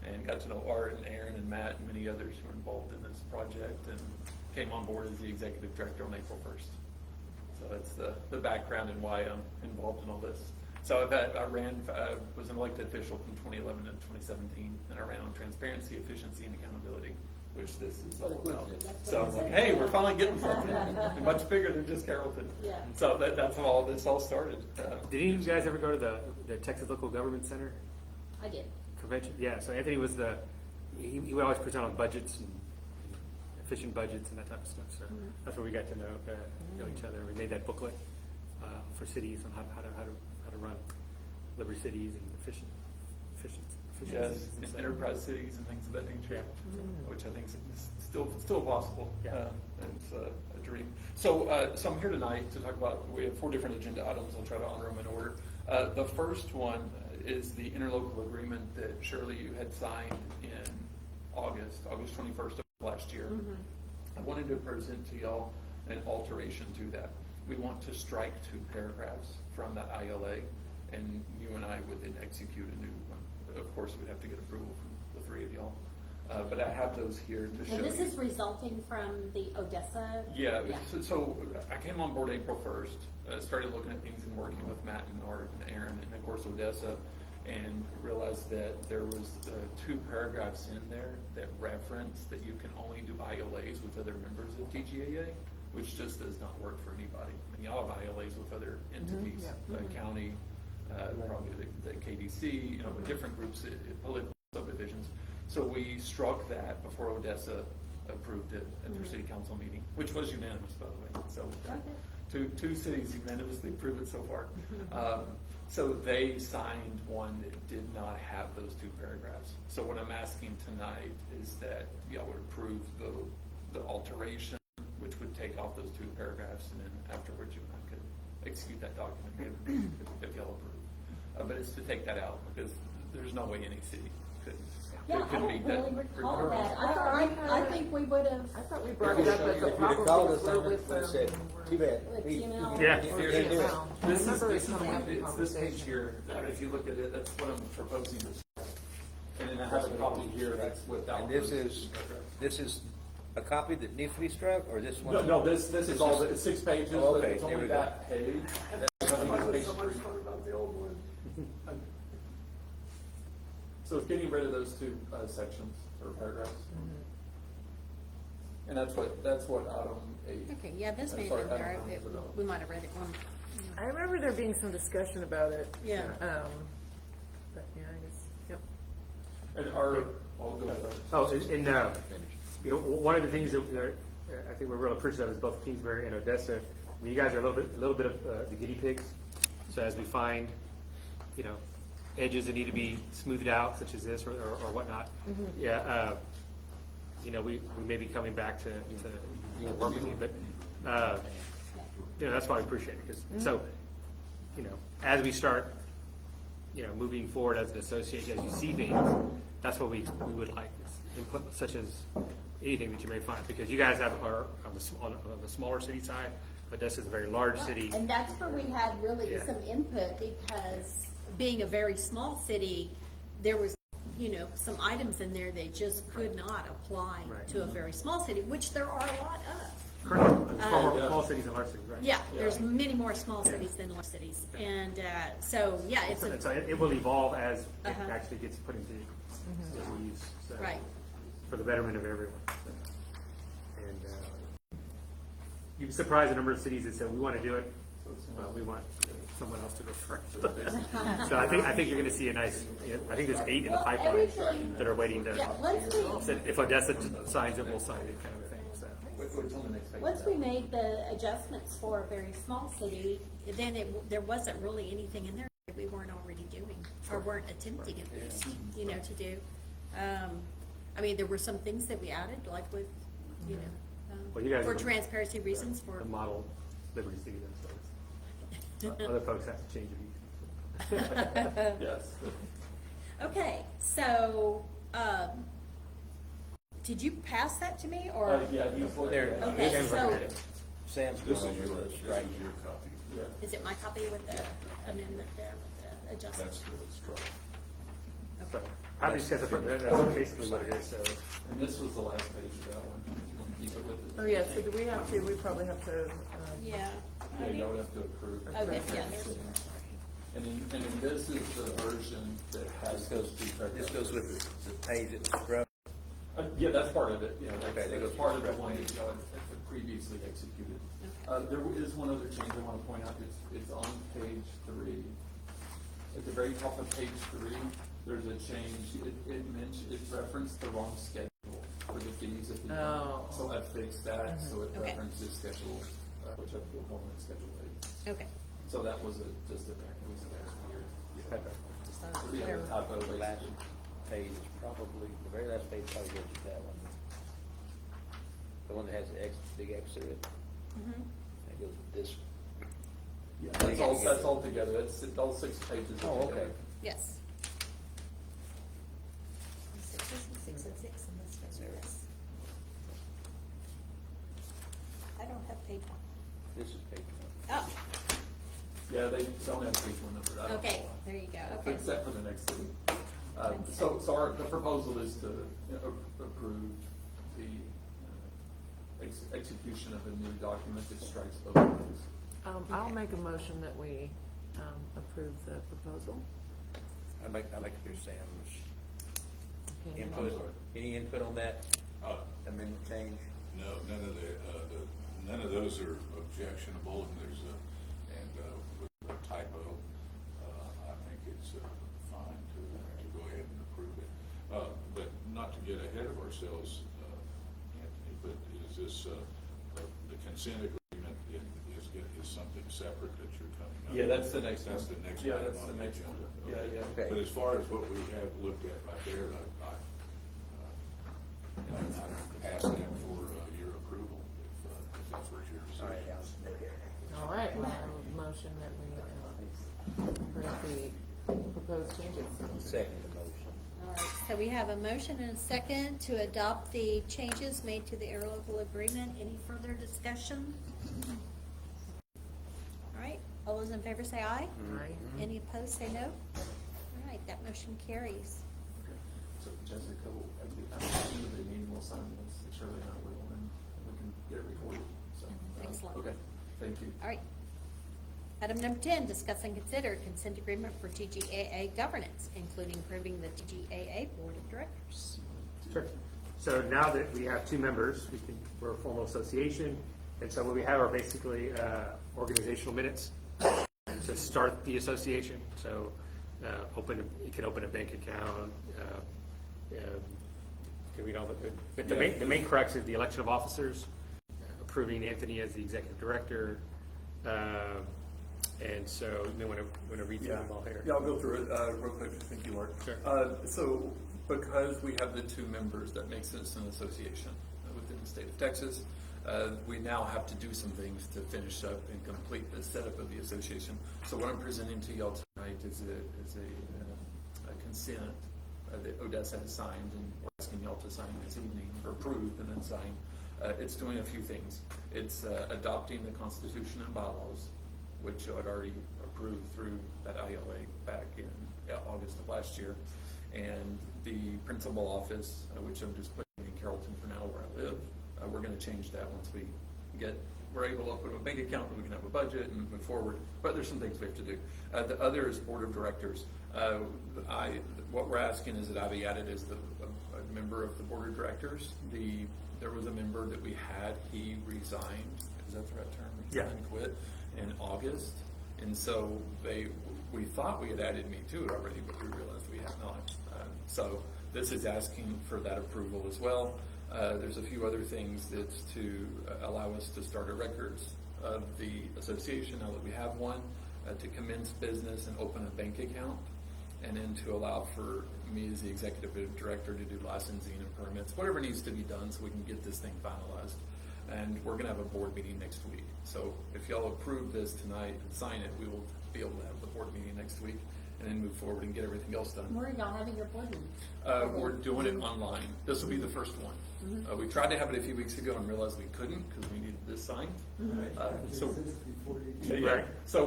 And got to know Art and Aaron and Matt and many others who were involved in this project, and came on board as the executive director on April 1st. So that's the background and why I'm involved in all this. So I was an elected official from 2011 to 2017, and I ran on transparency, efficiency, and accountability, which this is all about. So I was like, hey, we're finally getting something much bigger than just Carrollton. Yeah. So that's how all this all started. Did any of you guys ever go to the Texas Local Government Center I did. convention? Yeah, so Anthony was he would always present on budgets and efficient budgets and that type of stuff. So that's where we got to know each other. We made that booklet for cities on how to run Liberty cities and efficiencies Yes, and stuff. enterprise cities and things of that nature, Yeah. which I think is still possible. Yeah. It's a dream. So I'm here tonight to talk about, we have 4 different agenda items. I'll try to honor them in order. The first one is the interlocal agreement that Shirley, you had signed in August 21st of last year. I wanted to present to y'all an alteration to that. We want to strike 2 paragraphs from that ILA, and you and I would then execute a new one. Of course, we'd have to get approval from the 3 of y'all. But I have those here to show And this you. is resulting from the Odessa? Yeah, so I came on board April 1st, started looking at things and working with Matt and Art and Aaron and of course Odessa, and realized that there was 2 paragraphs in there that reference that you can only do ILAs with other members of TGAA, which just does not work for anybody. And y'all have ILAs with other entities, county, probably the KDC, but different groups, political subdivisions. So we struck that before Odessa approved it at their city council meeting, which was unanimous, by the way. So two cities unanimously approved it so far. So they signed one that did not have those 2 paragraphs. So what I'm asking tonight is that y'all would approve the alteration, which would take off those 2 paragraphs, and then afterwards you and I could execute that document if y'all approve. But it's to take that out because there's no way any city could. Yeah, I don't meet that really recall requirement. that. I think we would have. I thought we brought it up as a If you'd problem. have called us because on we're it, with, we said, too bad. With He- TML. Yeah. or He didn't do it. TML. I This remember is it coming up in it's this page conversation. here, if you look at it, that's what I'm proposing to strike. And then I have a copy here that's without. And this those is, paragraphs. this is a copy that needs to be struck, or this one? No, this is all, it's 6 pages, Oh, but okay, it's there only we go. that page. Somebody's talking about the old one. So it's getting rid of those 2 sections or paragraphs. And that's what item 8. Okay, yeah, this may have Sorry, been there. I don't know. We might have read it wrong. I remember there being some discussion about it. Yeah. But yeah, I guess, yep. And our, I'll go ahead. Oh, one of the things that I think we're real appreciative of is both Kingsbury and Odessa. I mean, you guys are a little bit of the guinea pigs. So as we find, edges that need to be smoothed out, such as this or whatnot, we may be coming back to work with you, but that's why I appreciate it. Because so, as we start, moving forward as an association, as you see things, that's what we would like is input, such as anything that you may find, because you guys are on the smaller city side, but this is a very large city. And that's where we had really Yeah. some input because being a very small city, there was, some items in there that just could not apply Right. to a very small city, which there are a lot of. Correct. Small cities and large cities, right? Yeah, there's many more small cities than large cities. And, so, yeah, it's And a, so it will evolve as it Uh-huh. actually gets put into use. So, right. for the betterment of everyone. So, and you'd be surprised the number of cities that said we want to do it, but we want someone else to go first. So I think you're going to see a nice. I think there's 8 in the Well, pipeline everything- that are waiting to. Yeah, once we, So if Odessa signs it, we'll sign it, kind of thing. So What's on the next page? once we made the adjustments for a very small city, then there wasn't really anything in there that we weren't already doing, or weren't attempting at least, to do. There were some things that we added, like with, Well, you guys for are the- transparency reasons for. the model Liberty City, then, so other folks have to change it. Yes. Okay, so, did you pass that to me, or? Yeah, he's looking There. at it. Okay, Sam's so, looking at it. Sam's This going is over yours, this, this right? is your copy. Yeah. is it my copy with the amendment there, with the That's adjustments? the structure. So I just guess that's basically what it is. So And this was the last page of that one. You want to keep it with it? Oh, yeah, so do we probably have to, Yeah. Yeah, you would have to approve. Okay, yeah, there's, And then this is the version that has those 2 paragraphs. This goes with the page that was struck. Yeah, that's part of it, yeah, Okay, that that's goes part of the with one that y'all had previously executed. There is one other change I want to point out, it's on page 3. At the very top of page 3, there's a change, it referenced the wrong schedule for the fees at the end. Oh. So I fixed that, so it Okay. references schedule, which I feel home and schedule 8. okay, So that was just an weird. Just thought it was Yeah, clear. typo, The last basically. page is probably, the very last page probably goes to that one. The one that has the X, big X through it. It goes this. Yeah, that's all together, that's all 6 pages. Oh, are together. okay. Yes. 6 and 6 and this goes with this. I don't have page one. This is page one. Oh, Yeah, they don't have page one number. I don't know okay, why. there you go, okay. Fix that for the next city. The proposal is to approve the execution of a new document that strikes both of those. I'll make a motion that we, approve the proposal. I'd like to hear Sam's Okay. input. Any input on that amendment change? No, none of those are objectionable, and there's with a typo, I think it's fine to go ahead and approve it. But not to get ahead of ourselves, Anthony, but is this, the consent agreement is something separate that you're coming up? Yeah, that's the next one. That's the next Yeah, item that's on the next agenda. one. Yeah, Okay. yeah. Okay. But as far as what we have looked at right there, I ask that for your approval, if that's what you're All right, saying. Allison, okay. All right, we'll have a motion that we approve the proposed changes. Second the motion. All right, so we have a motion and a second to adopt the changes made to the interlocal agreement. Any further discussion? All right, all those in favor say aye. Right? Any opposed, say no. All right, that motion carries. So Jessica, I'm assuming the meeting will sign this, surely not will, and we can get it recorded, so. Excellent. Okay, thank you. All right. Item number 10, discuss and consider consent agreement for TGAA governance, including approving the TGAA Board of Directors. Sure. So now that we have 2 members, we're a formal association, and so what we have are basically organizational minutes to start the association. So you can open a bank account. Can read all but the main crux is the election of officers, approving Anthony as the executive director. And so you may want to read through them all here. Yeah, I'll go through it real quick. Thank you, Mark. Sure. So because we have the 2 members, that makes us an association within the state of Texas. We now have to do some things to finish up and complete the setup of the association. So what I'm presenting to y'all tonight is a consent that Odessa has signed, and we're asking y'all to sign this evening, or approve and then sign. It's doing a few things. It's adopting the Constitution and bylaws, which I'd already approved through that ILA back in August of last year. And the principal office, which I'm just putting in Carrollton for now where I live, we're going to change that once we're able to open a bank account and we can have a budget and move forward. But there's some things we have to do. The other is board of directors. What we're asking is that I be added as a member of the board of directors. There was a member that we had, he resigned, is that the right term? Yeah. Resigned, quit in August. And so we thought we had added me to it already, but we realized we have not. So this is asking for that approval as well. There's a few other things that's to allow us to start a records of the association now that we have one, to commence business and open a bank account, and then to allow for me as the executive director to do licensing and permits, whatever needs to be done so we can get this thing finalized. And we're going to have a board meeting next week. So if y'all approve this tonight and sign it, we will be able to have the board meeting next week and then move forward and get everything else done. Where are y'all having your board meeting? We're doing it online. This will be the first one. We tried to have it a few weeks ago and realized we couldn't because we needed this signed. So Right. so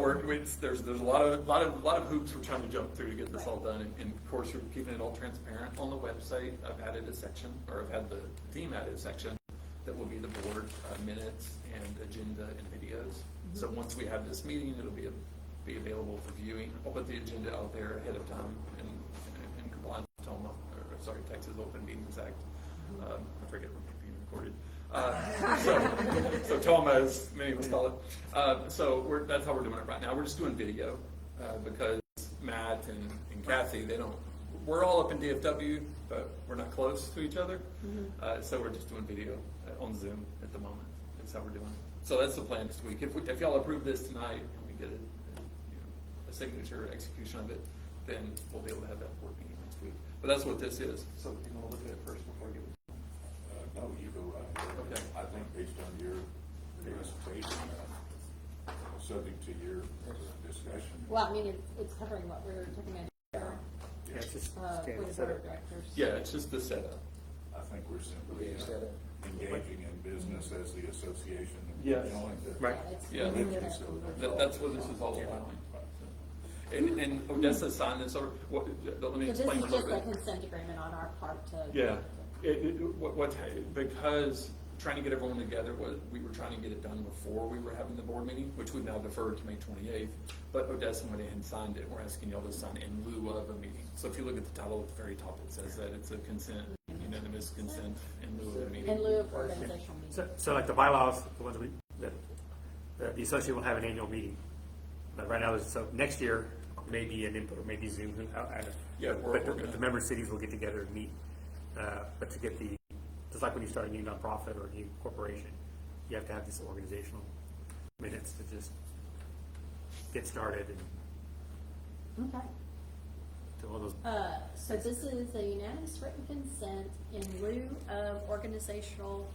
there's a lot of hoops we're trying to jump through to get this all done. And of course, we're keeping it all transparent on the website. I've added a section, or I've had the team added a section that will be the board minutes and agenda and videos. So once we have this meeting, it'll be available for viewing. I'll put the agenda out there ahead of time in compliance with Texas Open Meetings Act. I forget when it's being recorded. So TOMA, as many of us call it. So that's how we're doing it right now. We're just doing video because Matt and Kathy, we're all up in DFW, but we're not close to each other. So we're just doing video on Zoom at the moment. That's how we're doing it. So that's the plan this week. If y'all approve this tonight and we get it signature, execution of it, then we'll be able to have that board meeting next week. But that's what this is, so if you wanna look at it first before I give it. No, you go right ahead. Okay. I think based on your presentation, subject to your discussion. Well, I mean, it's covering what we're talking about here, Yeah, it's just with the board of directors. Yeah, it's just the setup. I think we're simply engaging in business as the association. Yes. Joined the- Right. It's Yeah, really That's what this is all allowing. And Odessa signed this, or what, let me So this explain is a just little a bit. consent agreement on our part to. Yeah, because trying to get everyone together, we were trying to get it done before we were having the board meeting, which we've now deferred to May 28th. But Odessa went ahead and signed it. We're asking y'all to sign in lieu of a meeting. So if you look at the title at the very top, it says that it's a consent, unanimous consent in lieu of a meeting. In lieu of organizational meeting. So like the bylaws, the ones that the association will have an annual meeting. But right now, so next year, maybe an input, or maybe Zoom. Yeah, But we're gonna- the member cities will get together and meet. But to get just like when you start a new nonprofit or a new corporation, you have to have this organizational minutes to just get started and Okay. do all those. So this is a unanimous written consent in lieu of organizational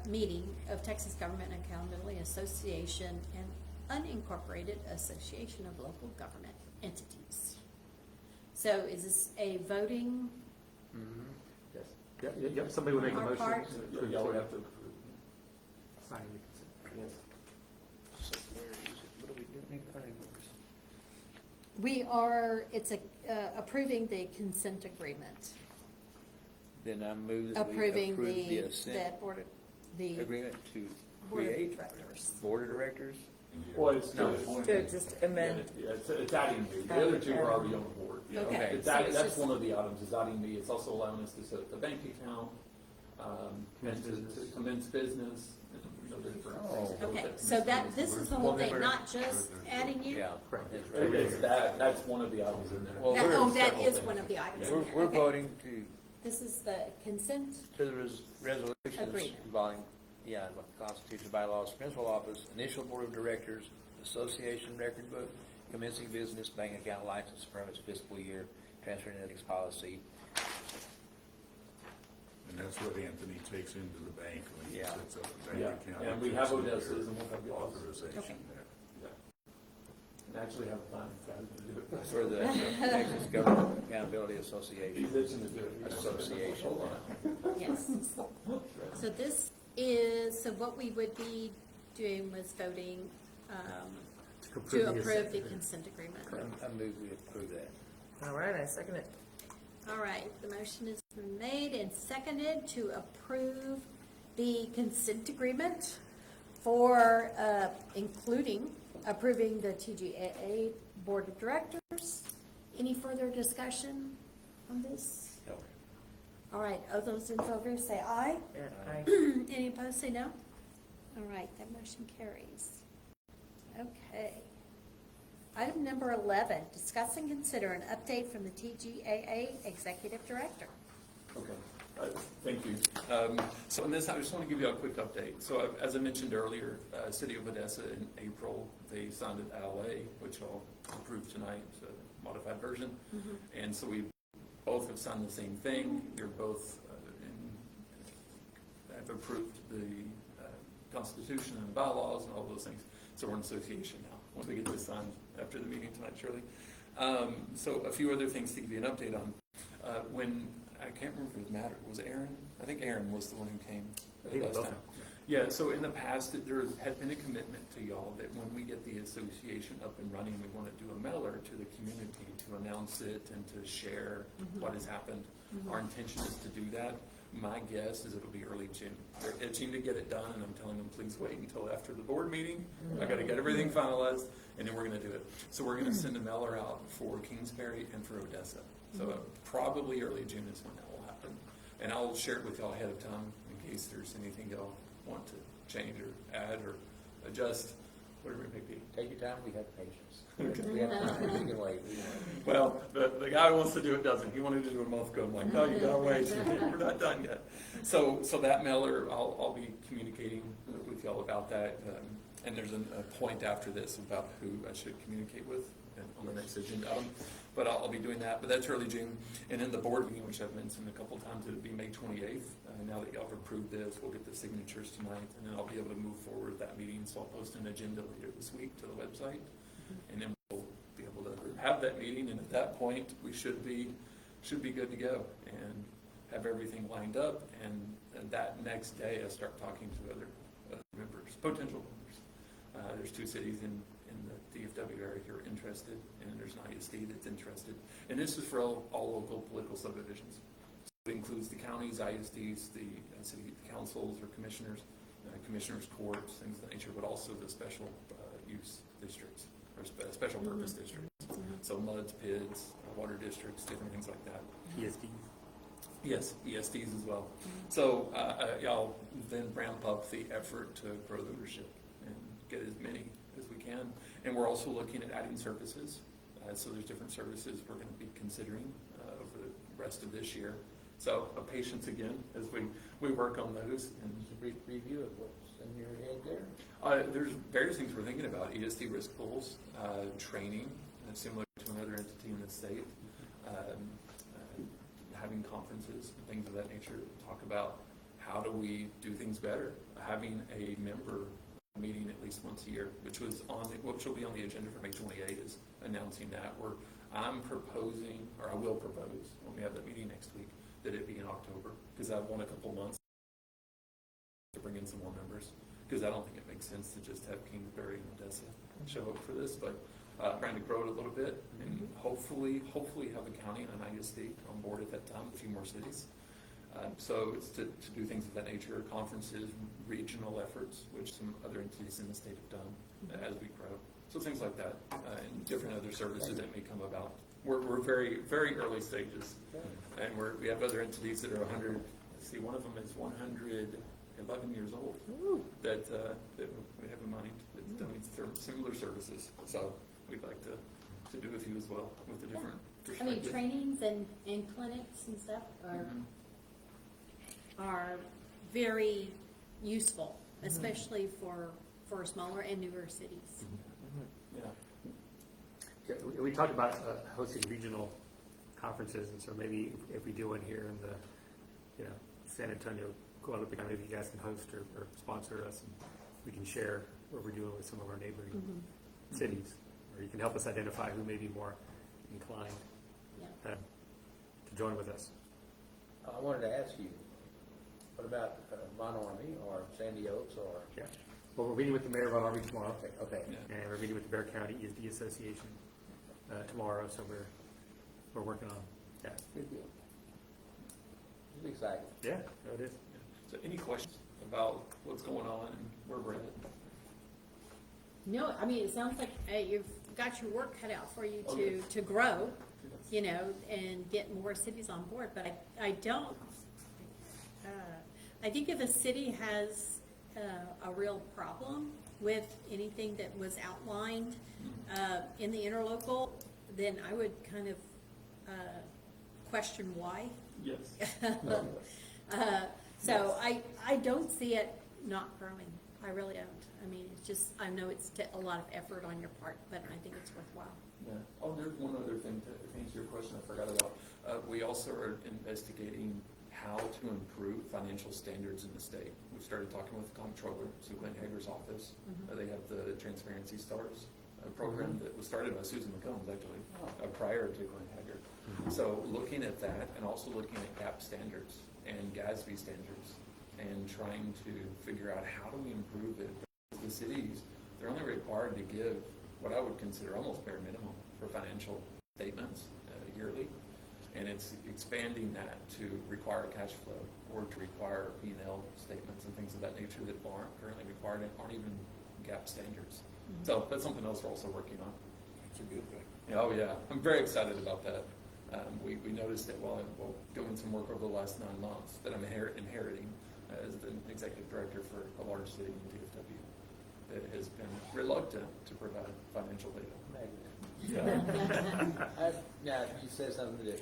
meeting of Texas Government and Accountability Association and unincorporated association of local government entities. So is this a voting? Yes. Yeah, somebody would make a Our motion. part. to- Y'all would have to. Sign the consent. It's approving the consent agreement. Then I move that we Approving approve the the, assent that board, the agreement to board of create directors. board of directors. Well, it's No. Just amend. Yeah, it's adding me. The other two are already on the board. you know. Okay. It's So adding, it's that's just- one of the items, is adding me. It's also allowing us to set up the bank account, and to commence business, and, different things. Okay, so this is the whole thing, not just adding you? Yeah. Correct. That's right. It's that's one of the items in there. Well, we're- That is one of the items. We're Okay. voting to This is the consent, the resolutions Agreement. involving, what the Constitution, bylaws, principal office, initial board of directors, association record book, commencing business, bank account license, permits, fiscal year, transfer and ethics policy. And that's what Anthony takes into the bank when he Yeah. sets up the Yeah, bank account. and we have Odessa's, and we'll have the authorization Okay. there. And actually have a plan to do it. For the Texas Government Accountability Association. He's itching to do it. Association. yes. So this is, so what we would be doing was voting to approve the consent agreement. I move we approve that. All right, I second it. All right, the motion has been made and seconded to approve the consent agreement for, including approving the TGAA Board of Directors. Any further discussion on this? No. All right, all those in favor say aye. Any opposed, say no. All right, that motion carries. Okay. Item number 11, discuss and consider an update from the TGAA Executive Director. Okay, thank you. So in this, I just want to give you a quick update. So as I mentioned earlier, City of Odessa in April, they signed an LA, which I'll approve tonight, it's a modified version. And so we both have signed the same thing. They're both have approved the Constitution and bylaws and all those things. So we're in association now, once we get this signed after the meeting tonight, Shirley. So a few other things to give you an update on. When, I can't remember if it was Matt, was it Aaron? I think Aaron was the one who came I think it was last both. time. Yeah, so in the past, there had been a commitment to y'all that when we get the association up and running, we want to do a mailer to the community to announce it and to share what has happened. Our intention is to do that. My guess is it'll be early June. They're itching to get it done, and I'm telling them, please wait until after the board meeting. I gotta get everything finalized, and then we're gonna do it. So we're gonna send a mailer out for Kingsbury and for Odessa. So probably early June is when that will happen. And I'll share it with y'all ahead of time in case there's anything y'all want to change or add or adjust, whatever it may be. Take your time, we have patience. We have time, we can wait. Well, the guy who wants to do it doesn't. He wanted to do it a month ago. I'm like, no, you gotta wait. We're not done yet. So that mailer, I'll be communicating with y'all about that. And there's a point after this about who I should communicate with on the next agenda item. But I'll be doing that, but that's early June. And then the board meeting, which I've mentioned a couple times, it'll be May 28th. Now that y'all have approved this, we'll get the signatures tonight, and then I'll be able to move forward with that meeting. So I'll post an agenda later this week to the website, and then we'll be able to have that meeting. And at that point, we should be good to go and have everything lined up. And that next day, I start talking to other members, potential members. There's 2 cities in the DFW area who are interested, and there's an ISD that's interested. And this is for all local political subdivisions. So it includes the counties, ISDs, the city councils or commissioners, commissioners' courts, things of that nature, but also the special use districts or special purpose districts. So MUDs, PIDs, water districts, different things like that. ESD. Yes, ESDs as well. So y'all then ramp up the effort to grow the leadership and get as many as we can. And we're also looking at adding services. So there's different services we're going to be considering over the rest of this year. So patience again as we work on those. And Just a brief preview of what's in your head there. there's various things we're thinking about. ESD risk pools, training, similar to another entity in the state. Having conferences, things of that nature, talk about how do we do things better. Having a member meeting at least once a year, which will be on the agenda for May 28th, is announcing that. I'm proposing, or I will propose when we have that meeting next week, that it be in October, because I want a couple months to bring in some more members, because I don't think it makes sense to just have Kingsbury and Odessa show up for this, but trying to grow it a little bit, and hopefully have a county and an ISD on board at that time, a few more cities. So it's to do things of that nature, conferences, regional efforts, which some other entities in the state have done as we grow. So things like that, and different other services that may come about. We're very, very early stages, and we have other entities that are 100. Let's see, one of them is 111 years old that we have in mind that's doing similar services. So we'd like to do a few as well with the different perspectives. Trainings and clinics and stuff are very useful, especially for smaller and newer cities. Yeah. Yeah, we talked about hosting regional conferences, and so maybe if we do one here in the, San Antonio, Guadalupe County, maybe you guys can host or sponsor us, and we can share what we're doing with some of our neighboring cities, or you can help us identify who may be more inclined to join with us. I wanted to ask you, what about Von Ormy or Sandy Oaks or? Yeah. Well, we're meeting with the mayor of Von Ormy tomorrow. Okay. And we're meeting with the Bear County ESD Association tomorrow, so we're working on that. Good deal. It's exciting. Yeah, it is. So any questions about what's going on and where we're at? No, I mean, it sounds like you've got your work cut out for you to grow, and get more cities on board. But I don't. I think if a city has a real problem with anything that was outlined in the interlocal, then I would kind of question why. Yes. So I don't see it not growing. I really don't. I mean, it's just, I know it's a lot of effort on your part, but I think it's worthwhile. Yeah. Oh, there's one other thing to answer your question I forgot about. We also are investigating how to improve financial standards in the state. We started talking with the comptroller, Sue Glenn Hager's office. They have the Transparency Stars program that was started by Susan McCombs, actually, prior to Glenn Hager. So looking at that, and also looking at GAP standards and GASB standards, and trying to figure out how do we improve it. The cities, they're only required to give what I would consider almost bare minimum for financial statements yearly. And it's expanding that to require cash flow or to require P&L statements and things of that nature that aren't currently required and aren't even GAP standards. So that's something else we're also working on. It's a good thing. Oh yeah, I'm very excited about that. We noticed that while doing some work over the last 9 months that I'm inheriting as the executive director for a large city in DFW that has been reluctant to provide financial data. Now, you said something that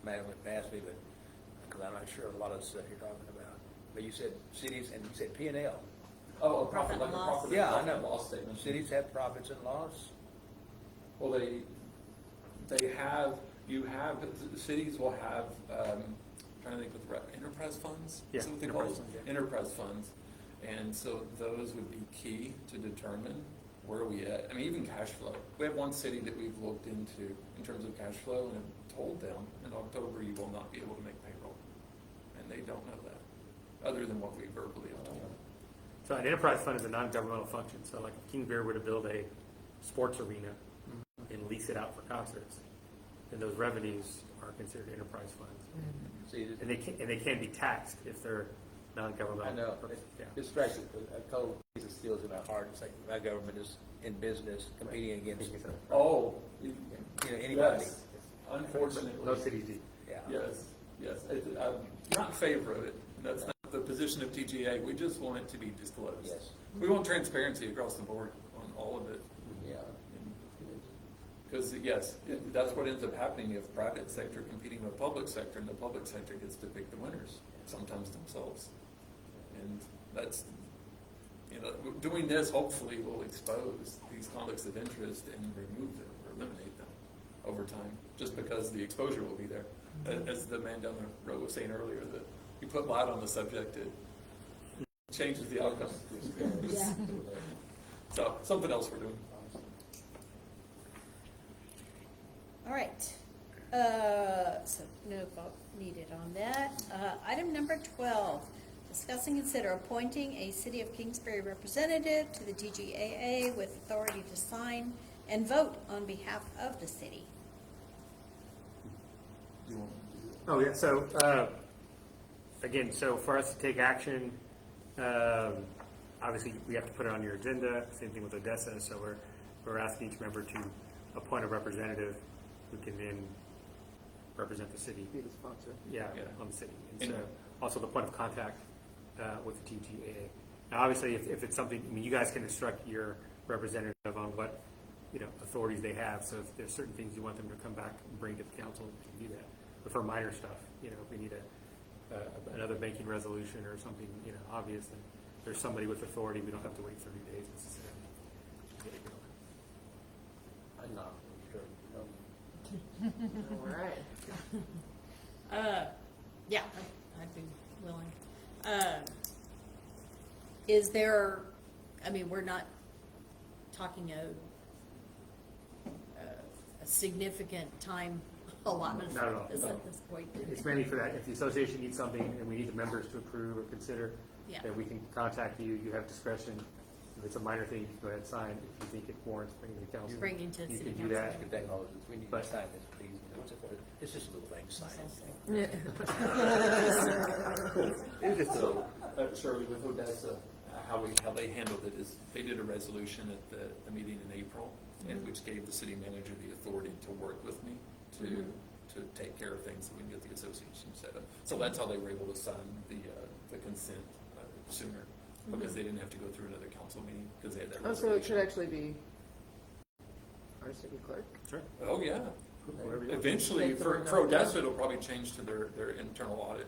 Madam asked me, but because I'm not sure a lot of the stuff you're talking about. But you said cities and you said P&L. Oh, a profit, like a Loss. profit. Yeah, I and know. loss statement. Cities have profits and loss. Well, they have, you have, the cities will have, trying to think with enterprise funds? Yeah, Is that what they call enterprise those? funds, yeah. Enterprise funds. And so those would be key to determine where are we at. I mean, even cash flow. We have one city that we've looked into in terms of cash flow and told them in October you will not be able to make payroll. And they don't know that, other than what we verbally have told them. So an enterprise fund is a non-governmental function, so like if Kingsbury were to build a sports arena and lease it out for concerts, then those revenues are considered enterprise funds. See, And they can be taxed if they're non-governmental. I know. Yeah. It strikes it. A cold piece of steel is in my heart. It's like my government is in business competing against Oh, anybody. yes. Unfortunately. Most cities do. Yeah. Yes. I'm not in favor of it. That's not the position of TGA. We just want it to be disclosed. Yes. We want transparency across the board on all of it. Yeah. Because, yes, that's what ends up happening if private sector competing with public sector, and the public sector gets to pick the winners, sometimes themselves. And that's, doing this hopefully will expose these conflicts of interest and remove them or eliminate them over time, just because the exposure will be there. As the man down the road was saying earlier, that you put light on the subject, it changes the outcome. Yeah. So, something else we're doing. All right, so no vote needed on that. Item number 12, discuss and consider appointing a City of Kingsbury representative to the DGAA with authority to sign and vote on behalf of the city. Oh, yeah, so, again, so for us to take action, obviously, we have to put it on your agenda, same thing with Odessa, so we're asking each member to appoint a representative who can then represent the city. Be the sponsor. Yeah, Yeah. on the city. And so, also the point of contact with the TGAA. Now, obviously, if it's something, I mean, you guys can instruct your representative on what, authorities they have. So if there's certain things you want them to come back and bring to the council, you can do that. But for minor stuff, if we need another banking resolution or something, obvious, and there's somebody with authority, we don't have to wait 30 days necessarily to get it going. I'm not sure. All right. Yeah, I'd be willing. Is there, we're not talking a significant time allotment Not at for all. this No. at this point? It's mainly for that, if the association needs something and we need the members to approve or consider, Yeah. then we can contact you, you have discretion. If it's a minor thing, you can go ahead and sign. If you think it warrants bringing to council, Bringing to you city can do council. that. If technology, we need to But- sign this, please. It's just a little thing, sign it. It's just Shirley, with Odessa, how they handled it is they did a resolution at the meeting in April, and which gave the city manager the authority to work with me to take care of things so we can get the association set up. So that's how they were able to sign the consent sooner, because they didn't have to go through another council meeting because they had that Oh, resolution. so it should actually be our city clerk? Sure. Oh, yeah. Whatever you want. Eventually, Make the for window. Odessa, it'll probably change to their internal audit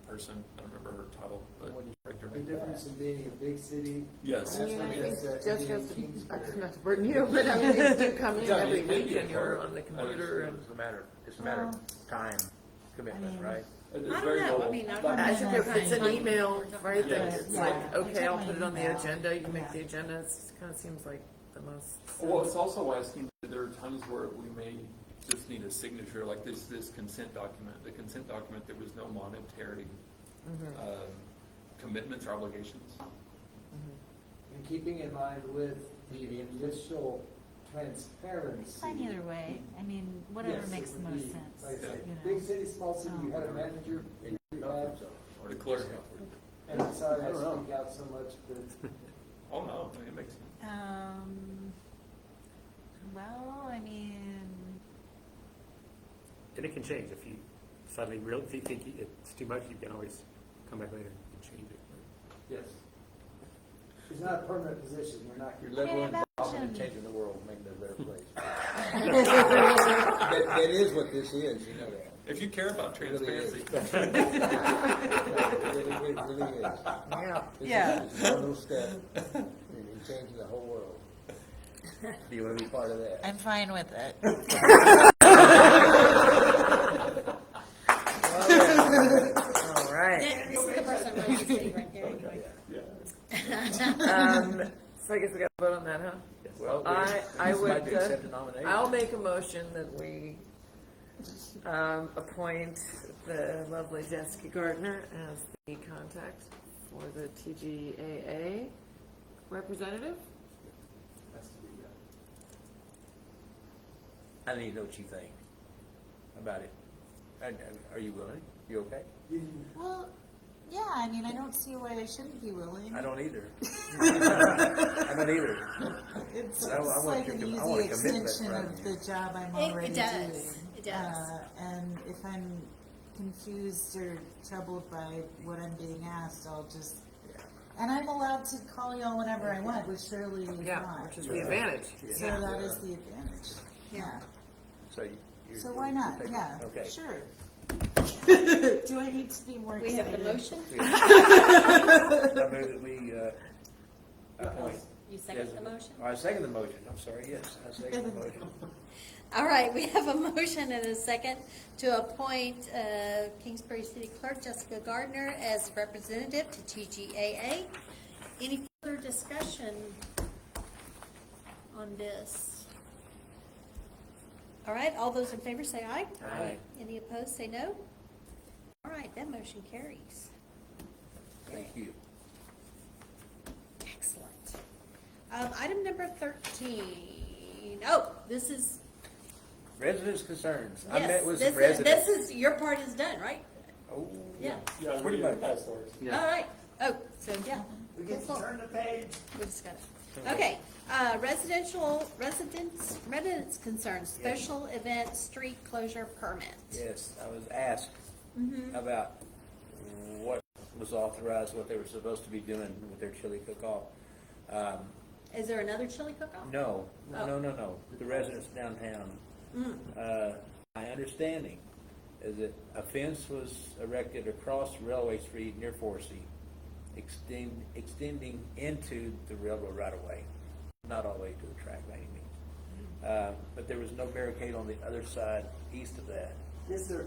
person. I don't remember her title, but director. The difference in being a big city. Yes. I mean, I think Yes, Jessica, being has to- Kingsbury. not to burden you, but I mean, you do come in Yeah, every you can week be and you're part on the of it. computer and. It's a matter of time commitment, right? It's I don't very know, low. I don't I think if it's an know. email, right, then Yes. it's Yeah. like, okay, I'll put it on the Email. agenda, you make the agenda, it kind of seems like the most. Well, it's also asking, there are times where we may just need a signature, like this consent document. The consent document, there was no monetary commitments or obligations. And keeping in mind with the initial transparency. Fine either way. Whatever Yes, makes it the would most be, sense. like I say, you know. big city, small city, you had a manager, you had, Or the clerk. and I'm sorry I speak out so much, but Oh, no, it makes sense. Well, And it can change if you suddenly if you think it's too much, you can always come back later and change it. yes. It's not a permanent position, you're not. Your level of Can't involvement in imagine. changing the world, making it a better place. That is what this is, you know that. If you care about transparency. It really is. Yeah. This is one little step in changing the whole world. Do you want to be part of that? I'm fine with it. All right. This is the person running the city right there. So I guess we got to vote on that, huh? Well, I this would, might be accept a nomination. I'll make a motion that we appoint the lovely Jessica Gardner as the contact for the TGAA representative. I need to know what you think about it. Are you willing? You okay? Well, yeah, I mean, I don't see why I shouldn't be willing. I don't either. I don't either. It's I want like your an com- I want easy a commitment extension from of you. the job I'm It already does. doing. It does. And if I'm confused or troubled by what I'm being asked, I'll just, and I'm allowed to call y'all whenever I want, which surely is Yeah, not. which is the advantage. So that is the advantage. Yeah. So you're. So why not? you're- Yeah. Okay. Sure. Do I need to be more We have excited? the motion. I move that we, appoint. You second the motion? Oh, I second the motion. I'm sorry, yes, I second the motion. All right, we have a motion and a second to appoint Kingsbury City Clerk Jessica Gardner as representative to TGAA. Any further discussion on this? All right, all those in favor say aye. Aye. Any opposed, say no. All right, that motion carries. Thank you. Excellent. Item number 13. Oh, this is, Residents' concerns. I met yes, with this some is, residents. this is, your part is done, right? Oh, Yeah. pretty much. All right. Oh, so yeah. We get to turn the page. We just got it. Okay, residents concerns, special event street closure permit. Yes, I was asked about what was authorized, what they were supposed to be doing with their chili cook-off. Is there another chili cook-off? No, Oh. no. The residents downtown. My understanding is that a fence was erected across Railway Street near Forsey, extending into the railroad right of way, not all the way to the track by any means. But there was no barricade on the other side east of that. Yes, sir.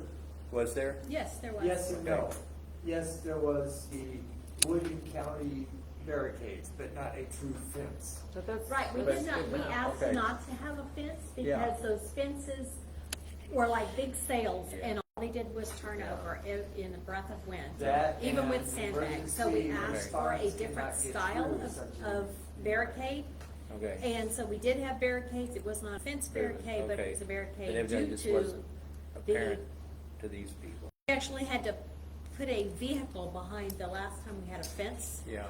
Was there? Yes, there was. Yes and no. Yes, there was the William County barricades, but not a true fence. But that's. Right, we that's did not, good we now. asked Okay. not to have a fence Yeah. because those fences were like big sails and all they did was turn over in a breath of wind. That Even and with sandbags, so we emergency asked for a response different cannot get style through such a- of barricade. Okay. And so we did have barricades, it was not a fence barricade, but it was a But barricade evidently due this to, wasn't apparent to these people. we actually had to put a vehicle behind, the last time we had a fence, Yeah.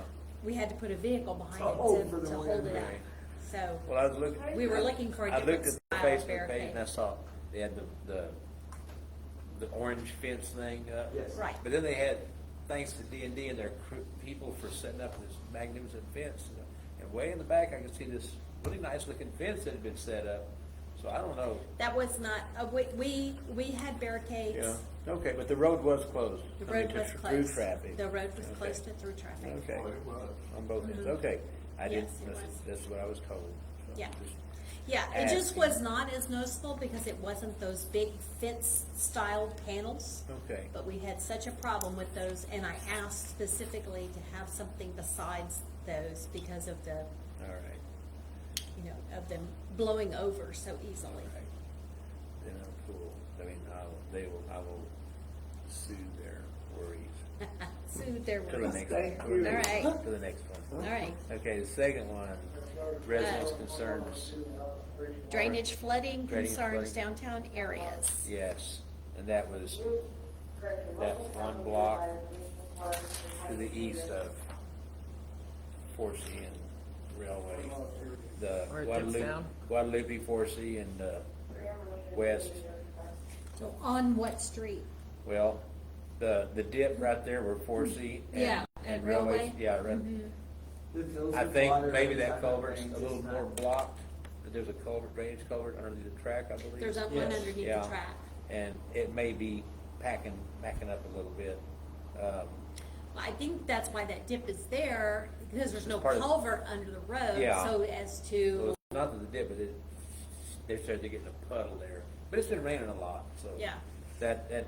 we had to put a vehicle behind Oh, it for the to hold wind. it up. Right. So, Well, I was looking. we were looking for a I different looked at the style of Facebook page barricade. and I saw they had the orange fence thing up. Yes. Right. But then they had, thanks to D&D and their people for setting up this magnificent fence. And way in the back, I could see this really nice looking fence that had been set up. So I don't know. That was not, we had barricades. Yeah. Okay, but the road was closed. The I mean, road was Through closed. traffic. The road was Okay. closed to through traffic. Okay. Oh, it was. On both ends. Okay. I didn't, Yes, it was. that's what I was told. So Yeah. just Yeah, it just asking. was not as noticeable because it wasn't those big fence-style panels. Okay. But we had such a problem with those, and I asked specifically to have something besides those because of the, All right. you know, of them blowing over so easily. Right. Then I'm cool. I mean, I will soothe their worries. Soothe their To the worries. next Thank one. you. All right. To the next one. All right. Okay, the second one, residents' concerns. Drainage flooding Drainage concerns flooding. downtown areas. Yes, and that was that one block to the east of Forsey and Railway. The Where it dips down? Guadalupe, Forsey, and west. So on what street? Well, the dip right there where Forsey and, Yeah, and and Railway. Railway. Yeah, right. The fields I of think water maybe and that type of culvert's things a little is more not- blocked. There's a culvert, drainage culvert underneath the track, I believe. There's one Yes. underneath Yeah. the track. and it may be backing up a little bit. I think that's why that dip is there, because there's no Part of- culvert under the road, Yeah. so as Well, to, it's not that the dip, but they said they're getting a puddle there, but it's been raining a lot, so. Yeah. That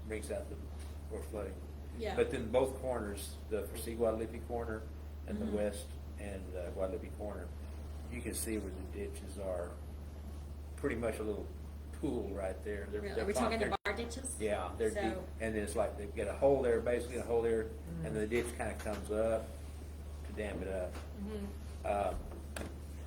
brings out the, or flooding. Yeah. But then both corners, the see Guadalupe corner and the west and Guadalupe corner, you can see where the ditches are, pretty much a little pool right there. are we talking the bar ditches? Yeah, they're So- deep, and then it's like they've got a hole there, basically a hole there, and the ditch kind of comes up to dam it up.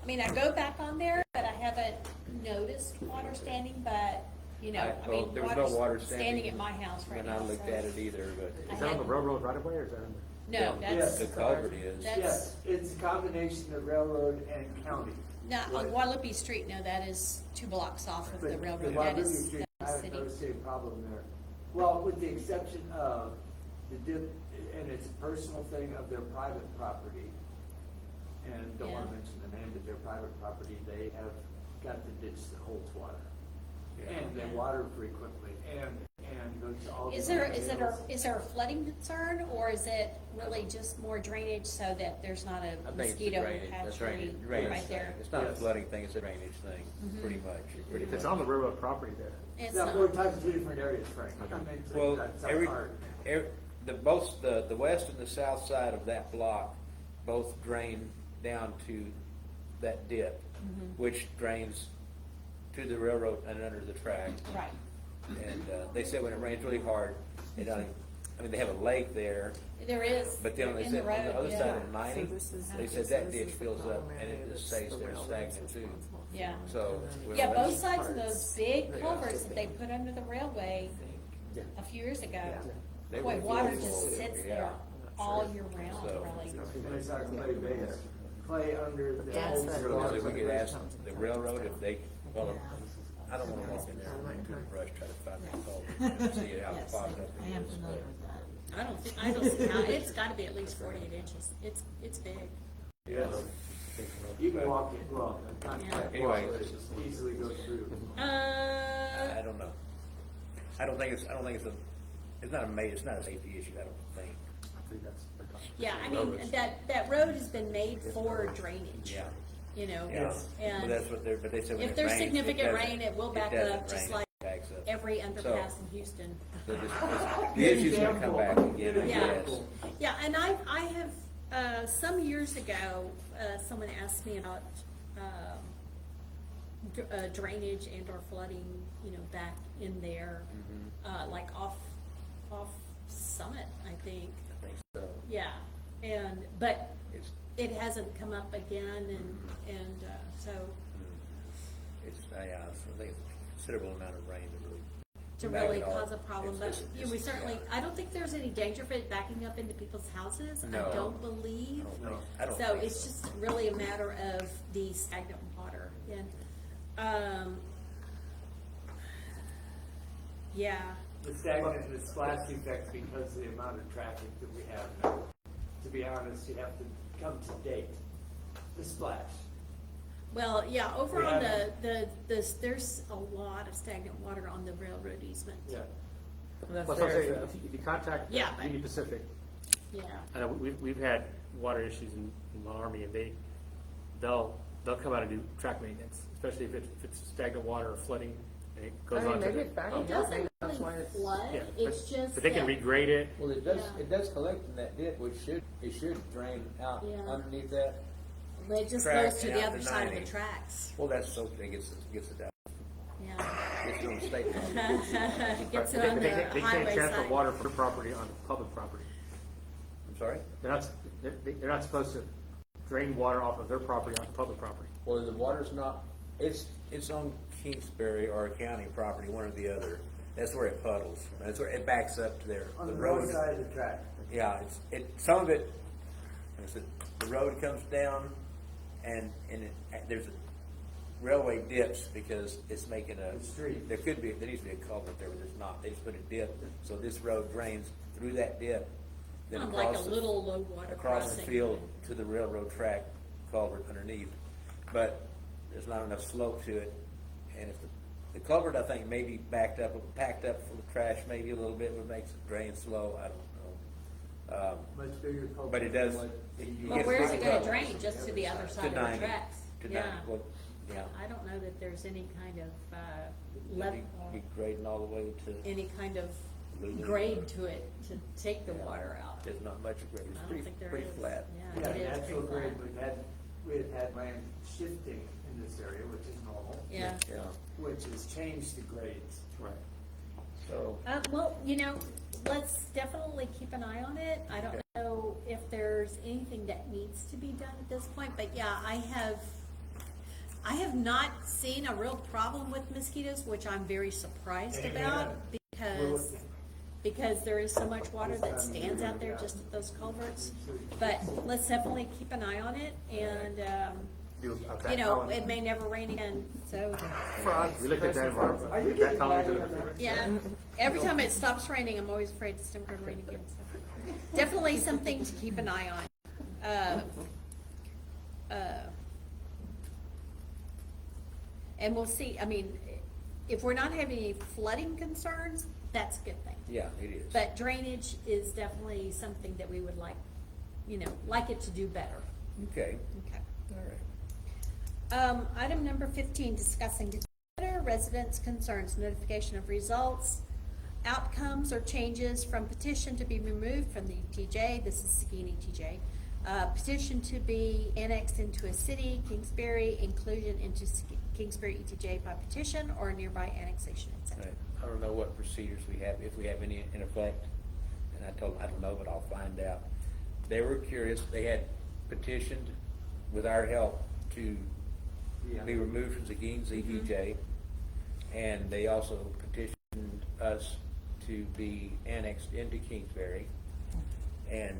I mean, I go back on there, but I haven't noticed water standing, but, you know, I Well, mean, there was no water water's standing standing at my house right when now. I looked so- at it either, but. I Is that on the had- railroad right away, or is that in the? No, Yes. The that's, culvert is. That's- Yes, it's a combination of railroad and county. no, on Right. Guadalupe Street, no, that is 2 blocks off of the But railroad, that Guadalupe is Street, I the have city. no same problem there. Well, with the exception of the dip, and it's a personal thing of their private property. And don't want to Yeah. mention the name, but their private property, they have got the ditch that holds water. And they water frequently and go to all. Is the there, hills. is there a flooding concern, or is it really just more drainage so that there's not I a think it's mosquito drainage. That's hatchery drainage right thing. there? It's not a Yes. flooding thing, it's a drainage thing, pretty much. Pretty If it's much. on the railroad property there. It's Yeah, not. we're talking two different areas, Frank. I mean, Well, that's every, hard. the west and the south side of that block both drain down to that dip, which drains to the railroad and under the track. Right. And, they said when it rains really hard, they don't, I mean, they have a lake there, There is, but then they in the said on the road, other yeah. side of 90, So this is- they said that ditch fills up and it just stays there stagnant too. Yeah. So. well, Yeah, that's- both sides of those big culverts that they put under the railway a few years ago, They boy, were water full just of it, sits yeah. there all year round, So- really. And it's our clay base, clay under the Gas holes. that where So water if we could goes. ask the railroad if they, well, I don't wanna walk in there and do a brush, try to find that culvert, see it out the Yes, bottom. I am familiar with that. I don't see how, it's gotta be at least 48 inches. It's big. Yeah. You can walk it, well, not Yeah. quite Anyway. walk, but it just easily go through. I don't know. I don't think it's it's not a safety issue, I don't think. I think that's. Yeah, I mean, that road has been made for drainage. Yeah. You know, Yeah, and but that's what but they said when if it there's rains, significant doesn't- rain, it will back doesn't up, just rain, like it backs up. every So- underpass in Houston. So the issue's gonna come back again, I Yeah. guess. Yeah, and I have, some years ago, someone asked me about, drainage and or flooding, you know, back in there, like off Summit, I think. I think so. Yeah, but It's, it hasn't come up again, and so yeah, I think it's a considerable amount of rain to really. to back really it off. cause a problem, but It's- you know, we it's- certainly, yeah. I don't think there's any danger of it backing up into people's houses. No. I don't believe. I don't So think it's just really a matter of the stagnant water, and, yeah, The stagnant and the splash effect because of the amount of traffic that we have now. To be honest, you have to come to date. The splash. well, yeah, over We on have- there's a lot of stagnant water on the railroad easement. Yeah. And that's Well, so I'm their saying, road. if you contact Yeah, but- Union Pacific, Yeah, I know we've had water issues in Mon Army, and they'll come out and do track maintenance, especially if it's stagnant water or flooding, and it goes I mean, on to maybe the. it's backing it up, doesn't maybe that's why really it's. flood, Yeah, it's but- just But they can that- regrade it. Well, Yeah. it does collect in that dip, which should drain out Yeah. underneath that. It just track goes to and the out other to side of 90. the tracks, Well, that's so, it gets it out, yeah. gets it on the state. Gets it But on they the can't highway transfer side. water from property onto public property. I'm sorry? They're not supposed to drain water off of their property onto public property. Well, the water's not, it's on Kingsbury or county property, one or the other. That's where it puddles. That's where it backs up to there. On the north side of the track. Yeah, some of it, like I said, the road comes down and there's a railway dips because it's making The street. there needs to be a culvert there, but there's not. They just put a dip, so this road drains through that dip, then Kind of like across a little low water across crossing. the field to the railroad track culvert underneath. But there's not enough slope to it, and if the The culvert, I think, maybe packed up full of trash, maybe a little bit, what makes it drain slow, I don't know. Much bigger culvert. But it does. than what it Well, gets where's big it gonna culverts. drain? Just to the other side of the 90, tracks? to Yeah. 90, well, yeah. I don't know that there's any kind of, Be grading all the way to, any kind of Lulu. grade to it to take the water out. there's not much grade, I it's don't think there pretty is. flat. Yeah, Yeah, it is natural pretty grade, flat. we had had land shifting in this area, which is normal. Yeah. Yeah, Which has changed the grades. Right. so, Well, let's definitely keep an eye on it. I don't Okay. know if there's anything that needs to be done at this point, but yeah, I have not seen a real problem with mosquitoes, which I'm very surprised about because there is so much water that stands out there just at those culverts. But let's definitely keep an eye on it, and it may never rain again. So We looked at that, that color. yeah, every time it stops raining, I'm always afraid it's never going to rain again. So definitely something to keep an eye on. And we'll see. I mean, if we're not having any flooding concerns, that's a good thing. yeah, it is. But drainage is definitely something that we would like it to do better. Okay, Okay. all right. Item number 15, discussing residents' concerns, notification of results, outcomes or changes from petition to be removed from the ETJ. This is Seguin ETJ. Petition to be annexed into a city, Kingsbury, inclusion into Kingsbury ETJ by petition or nearby annexation, etc. Right. I don't know what procedures we have, if we have any in effect, and I told them, I don't know, but I'll find out. They were curious, they had petitioned with our help to be removed from Seguin's ETJ, and they also petitioned us to be annexed into Kingsbury, and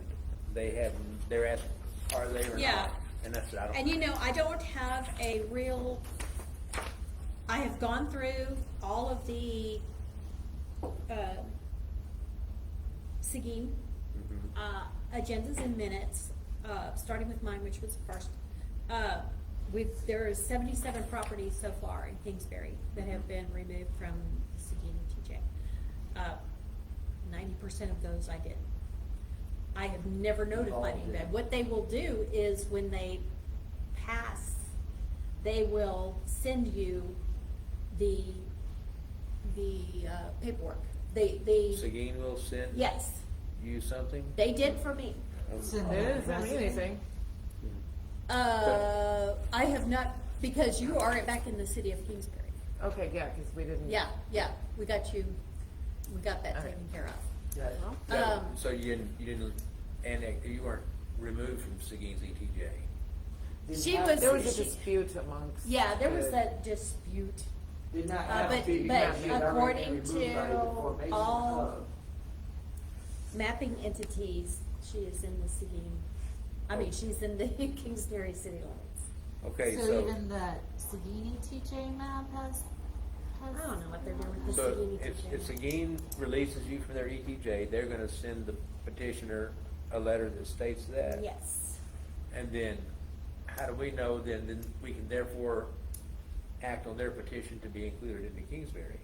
they're asking, are they or Yeah. not? And I said, I don't. And I don't have a real, I have gone through all of the Seguin agendas and minutes, starting with mine, which was first. There are 77 properties so far in Kingsbury that have been removed from Seguin TJ. 90% of those I did. I have never notified anybody. What they will do is when they pass, they will send you the paperwork. They Seguin will send yes, you something? they did for me. It doesn't mean anything. I have not, because you are back in the city of Kingsbury. Okay, yeah, because we didn't. Yeah, we got that Okay. taken care of. Yeah, so you didn't annex, you weren't removed from Seguin's ETJ? She was. There was a dispute amongst. Yeah, there was that dispute. Did not have But to be. according to removed by the formation all of- mapping entities, she is in the Seguin. She's in the Kingsbury city limits. Okay, So so, even the Seguin TJ map has. I don't know what they're doing with the so Seguin if Seguin releases you from their ETJ, they're gonna send the petitioner a letter that states that? Yes. And then, how do we know then we can therefore act on their petition to be included into Kingsbury?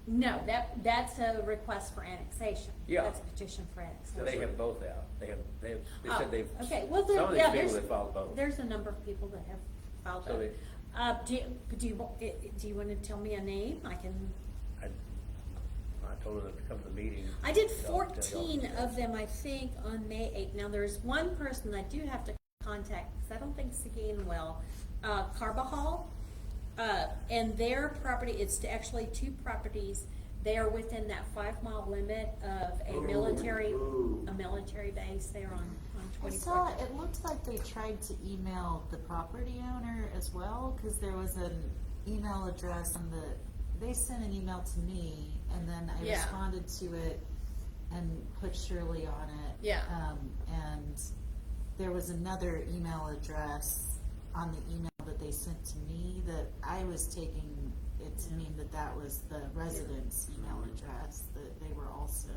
No, that's a request for annexation. Yeah. That's a petition for annexation. So they have both out, they Oh, said they've. okay, well, Some of these yeah, people there's, have filed both. there's a number of people that have filed So both. Do you want to tell me a name? I can. I told her to come to the meeting. I did Tell y'all. 14 of them, I think, on May 8th. Now, there's one person I do have to contact, because I don't think Seguin will, Carbajal. And their property, it's actually two properties. They are within that 5-mile limit of a military base there on I 24th. saw, it looked like they tried to email the property owner as well, cause there was an email address on they sent an email to me, and then I Yeah. responded to it and put Shirley on it. Yeah. And there was another email address on the email that they sent to me that I was taking it to mean that was the resident's email address, that they were also.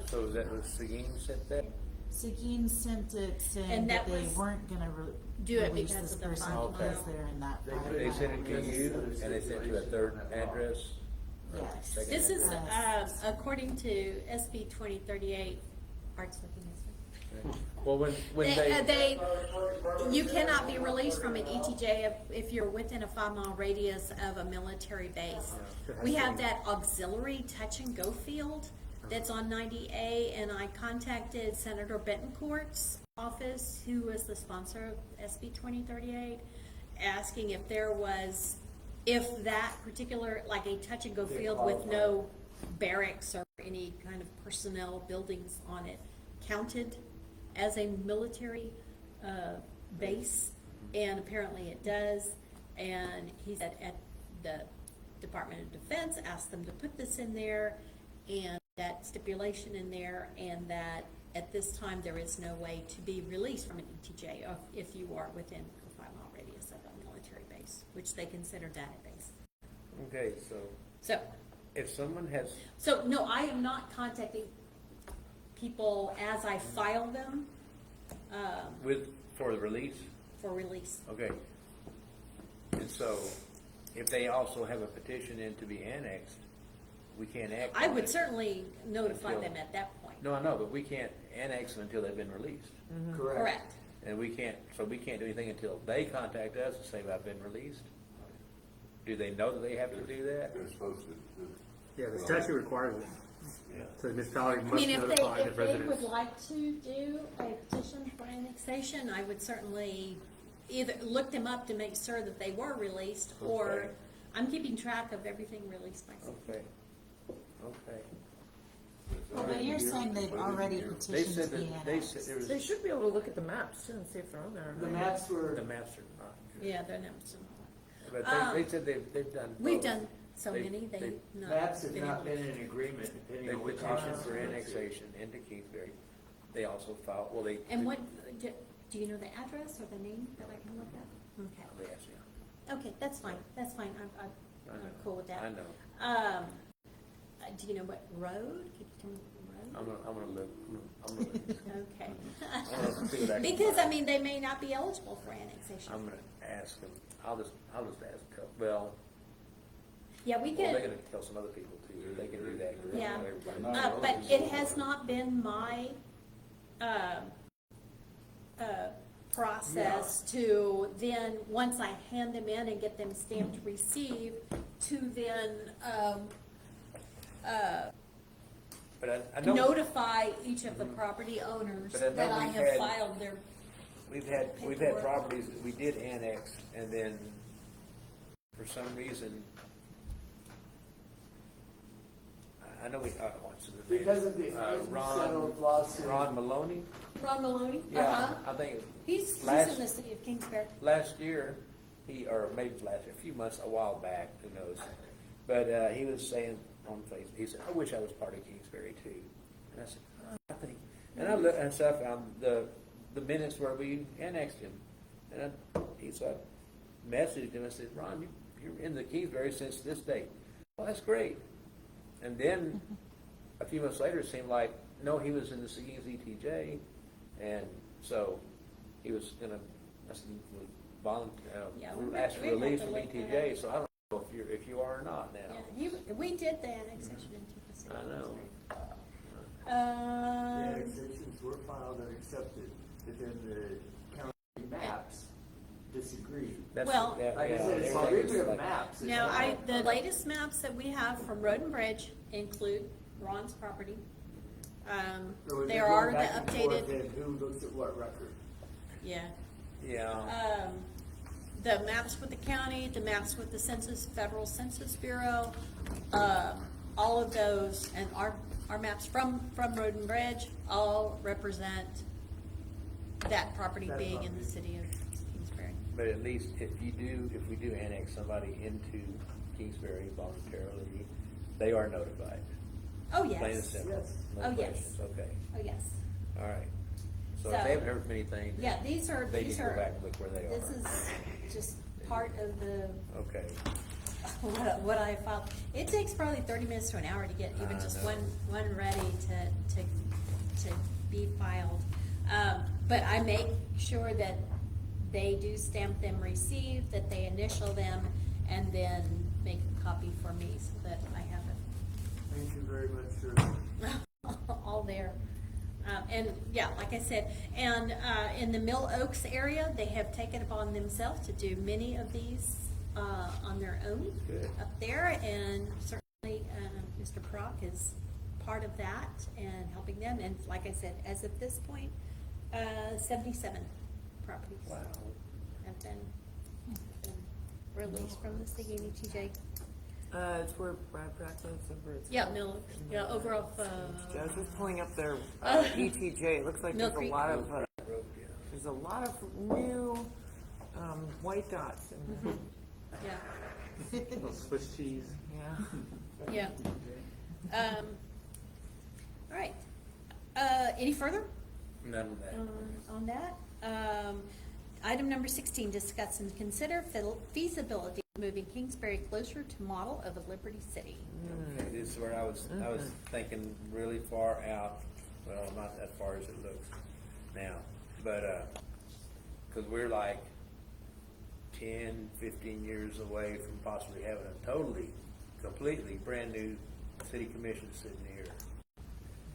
So is that what Seguin sent that? Seguin sent it saying And that that they was- weren't gonna do it release because this of the person 5 because mile. they're in that They- 5 They mile. sent it to you, and they sent you a third address? Yes. Second This is, address? according to SB 2038, Art's looking this way. Well, when They, you cannot be released from an ETJ if you're within a 5 mile radius of a military base. We have that auxiliary touch and go field that's on 90A, and I contacted Senator Betancourt's office, who was the sponsor of SB 2038, asking if there was, if that particular, like a touch and go field with no barracks or any kind of personnel buildings on it, counted as a military base, and apparently it does. And he said at the Department of Defense asked them to put this in there, and that stipulation in there, and that at this time there is no way to be released from an ETJ if you are within a 5 mile radius of a military base, which they consider that a base. Okay, so So, if someone has, no, I am not contacting people as I file them for the release, for release. okay. And so, if they also have a petition in to be annexed, we can't act I on would it. certainly notify Until- them at that point. No, I know, but we can't annex them until they've been released. Correct. And we can't do anything until they contact us and say, I've been released. Do they know that they have to do that? They're supposed to. Yeah, the statute requires it. So the municipality I must mean, if notify the they would residents. like to do a petition for annexation, I would certainly either look them up to make sure that they were released, or Okay. I'm keeping track of everything released myself. Okay, okay. Well, but you're saying they've already They petitioned to said be that, they annexed. said there was, They should be able to look at the maps too and see if they're on there. The maps were, the maps are not. Yeah, they're not so. But they said they've done. We've both. done so They- many, they- they've not. maps have been not able been to- in agreement depending They on which petitioned office for it went to. annexation into Kingsbury. They also filed, well, they. And what, do you know the address or the name that I can look at? Okay. They asked you. Okay, that's fine, I I'm know. cool with that. I know. Do you know what road? Could you tell me the road? I'm gonna look, I'm gonna look. Okay. I'm gonna see what I can Because, find. I mean, they may not be eligible for annexation. I'm gonna ask them, I'll just ask a couple, well, Yeah, we they're could, gonna tell some other people too, they can do that. 'cause they yeah, know everybody. but it has not been my, process to then, once I hand them in and get them stamped receive, to then, But I know, notify each of the property owners But I know that I we've have had- filed their, we've had paperwork. properties that we did annex, and then, for some reason, I know what's the name? Because of the unsettled lawsuit. Ron Maloney? Ron Maloney? Yeah, I think He's in last, the city of Kingsbury. last year, or maybe last year, a few months, a while back, who knows? But, he was saying on Facebook, he said, I wish I was part of Kingsbury too. And I said, I think, and I looked, and so I found the minutes where we annexed him. And so I messaged him, I said, Ron, you're in the Kingsbury since this date. Well, that's great. And then, a few months later, it seemed like, no, he was in the Seguin's ETJ, and so he was gonna, I said, Yeah, we ask for have to release from look that ETJ, up. so I don't know if you are or not now. Yeah, we did the annexation into the city. I know. The annexations were filed and accepted, but then the county maps disagreed. That's- Well- that- Like I yeah, said, it's everything is derivative like- maps. It's Now, not- the latest maps that we have from Road and Bridge include Ron's property. So we're There going are the back and forth updated, in who looks at what record. yeah. Yeah, The maps with the county, the maps with the census, Federal Census Bureau, all of those, and our maps from Road and Bridge all represent that property That being in the property. city of Kingsbury. but at least if we do annex somebody into Kingsbury voluntarily, they are notified. Oh, Plain and yes. simple. Yes. No Oh, yes. questions. Okay, Oh, yes. all right. So if So- they haven't heard from anything, Yeah, these are, they need to go back and look where they this are. is just part of the, Okay, what I filed. It takes probably 30 minutes to an hour to get even I just know. one ready to be filed. But I make sure that they do stamp them received, that they initial them, and then make a copy for me so that I have Thank you very much, sir. it all there. And yeah, like I said, and in the Mill Oaks area, they have taken upon themselves to do many of these on their own Good. up there, and certainly Mr. Prock is part of that and helping them. And like I said, as of this point, 77 properties Wow. have been released from the Seguin ETJ. It's where Brad Pratt lives over. Yeah, Mill Oaks. Yeah, over off. I was just pulling up their ETJ. It looks like Mill there's a Creek. lot of Road, yeah. there's a lot of new white dots. In Yeah, Little Swiss cheese. Yeah. yeah. All right. Any further None of that. on that? Item number 16, discuss and consider feasibility of moving Kingsbury closer to model of a Liberty City. Okay, this is where I was thinking really far out, well, not that far as it looks now, but, cause we're like 10, 15 years away from possibly having a completely brand new city commission sitting here.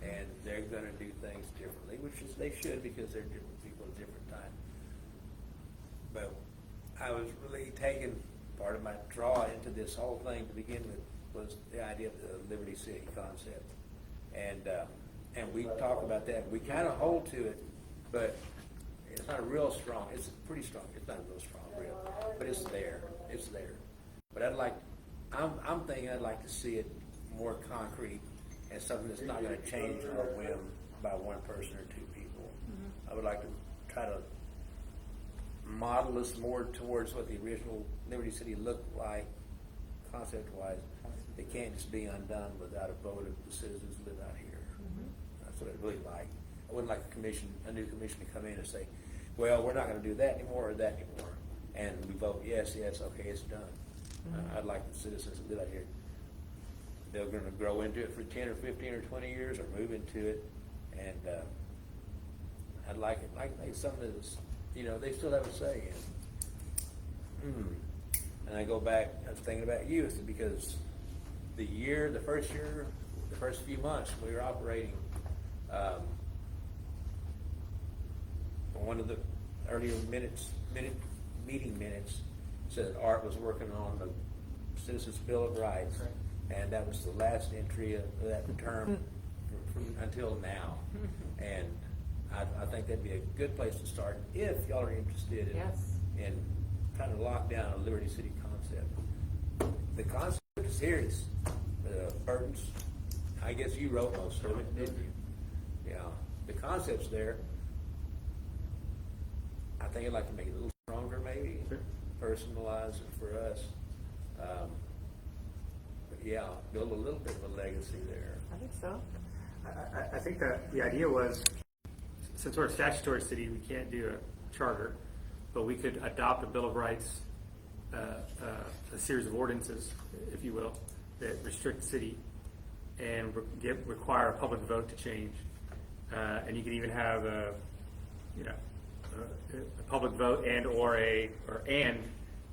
And they're gonna do things differently, which is, they should, because they're different people at different times. But I was really taking, part of my draw into this whole thing to begin with was the idea of the Liberty City concept. And we talk about that, we kind of hold to it, but it's not real strong, it's pretty strong, it's not real strong, real, but it's there. But I'm thinking I'd like to see it more concrete and something that's not gonna change on a whim by one person or two people. I would like to try to model this more towards what the original Liberty City looked like, concept-wise. It can't just be undone without a vote of the citizens who live out here. That's what I'd really like. I wouldn't like a new commission to come in and say, well, we're not gonna do that anymore or that anymore. And we vote yes, okay, it's done. I'd like the citizens who live out here, they're gonna grow into it for 10 or 15 or 20 years or move into it. And I'd like it, like something that's, they still have a say in. And I go back, I was thinking about youth, because the first few months we were operating, one of the earlier meeting minutes said Art was working on the Citizens Bill of Rights, and that was the last entry of that term from until now. And I think that'd be a good place to start if y'all are interested in trying to lock down a Liberty City concept. The concept is here. It's Burton's. I guess you wrote most of it, didn't you? Yeah. The concept's there. I think I'd like to make it a little stronger, maybe, personalize it for us. But yeah, build a little bit of a legacy there. I think so. I think that the idea was, since we're a statutory city, we can't do a charter, but we could adopt a Bill of Rights, a series of ordinances, if you will, that restrict the city and require a public vote to change. And you could even have a public vote and a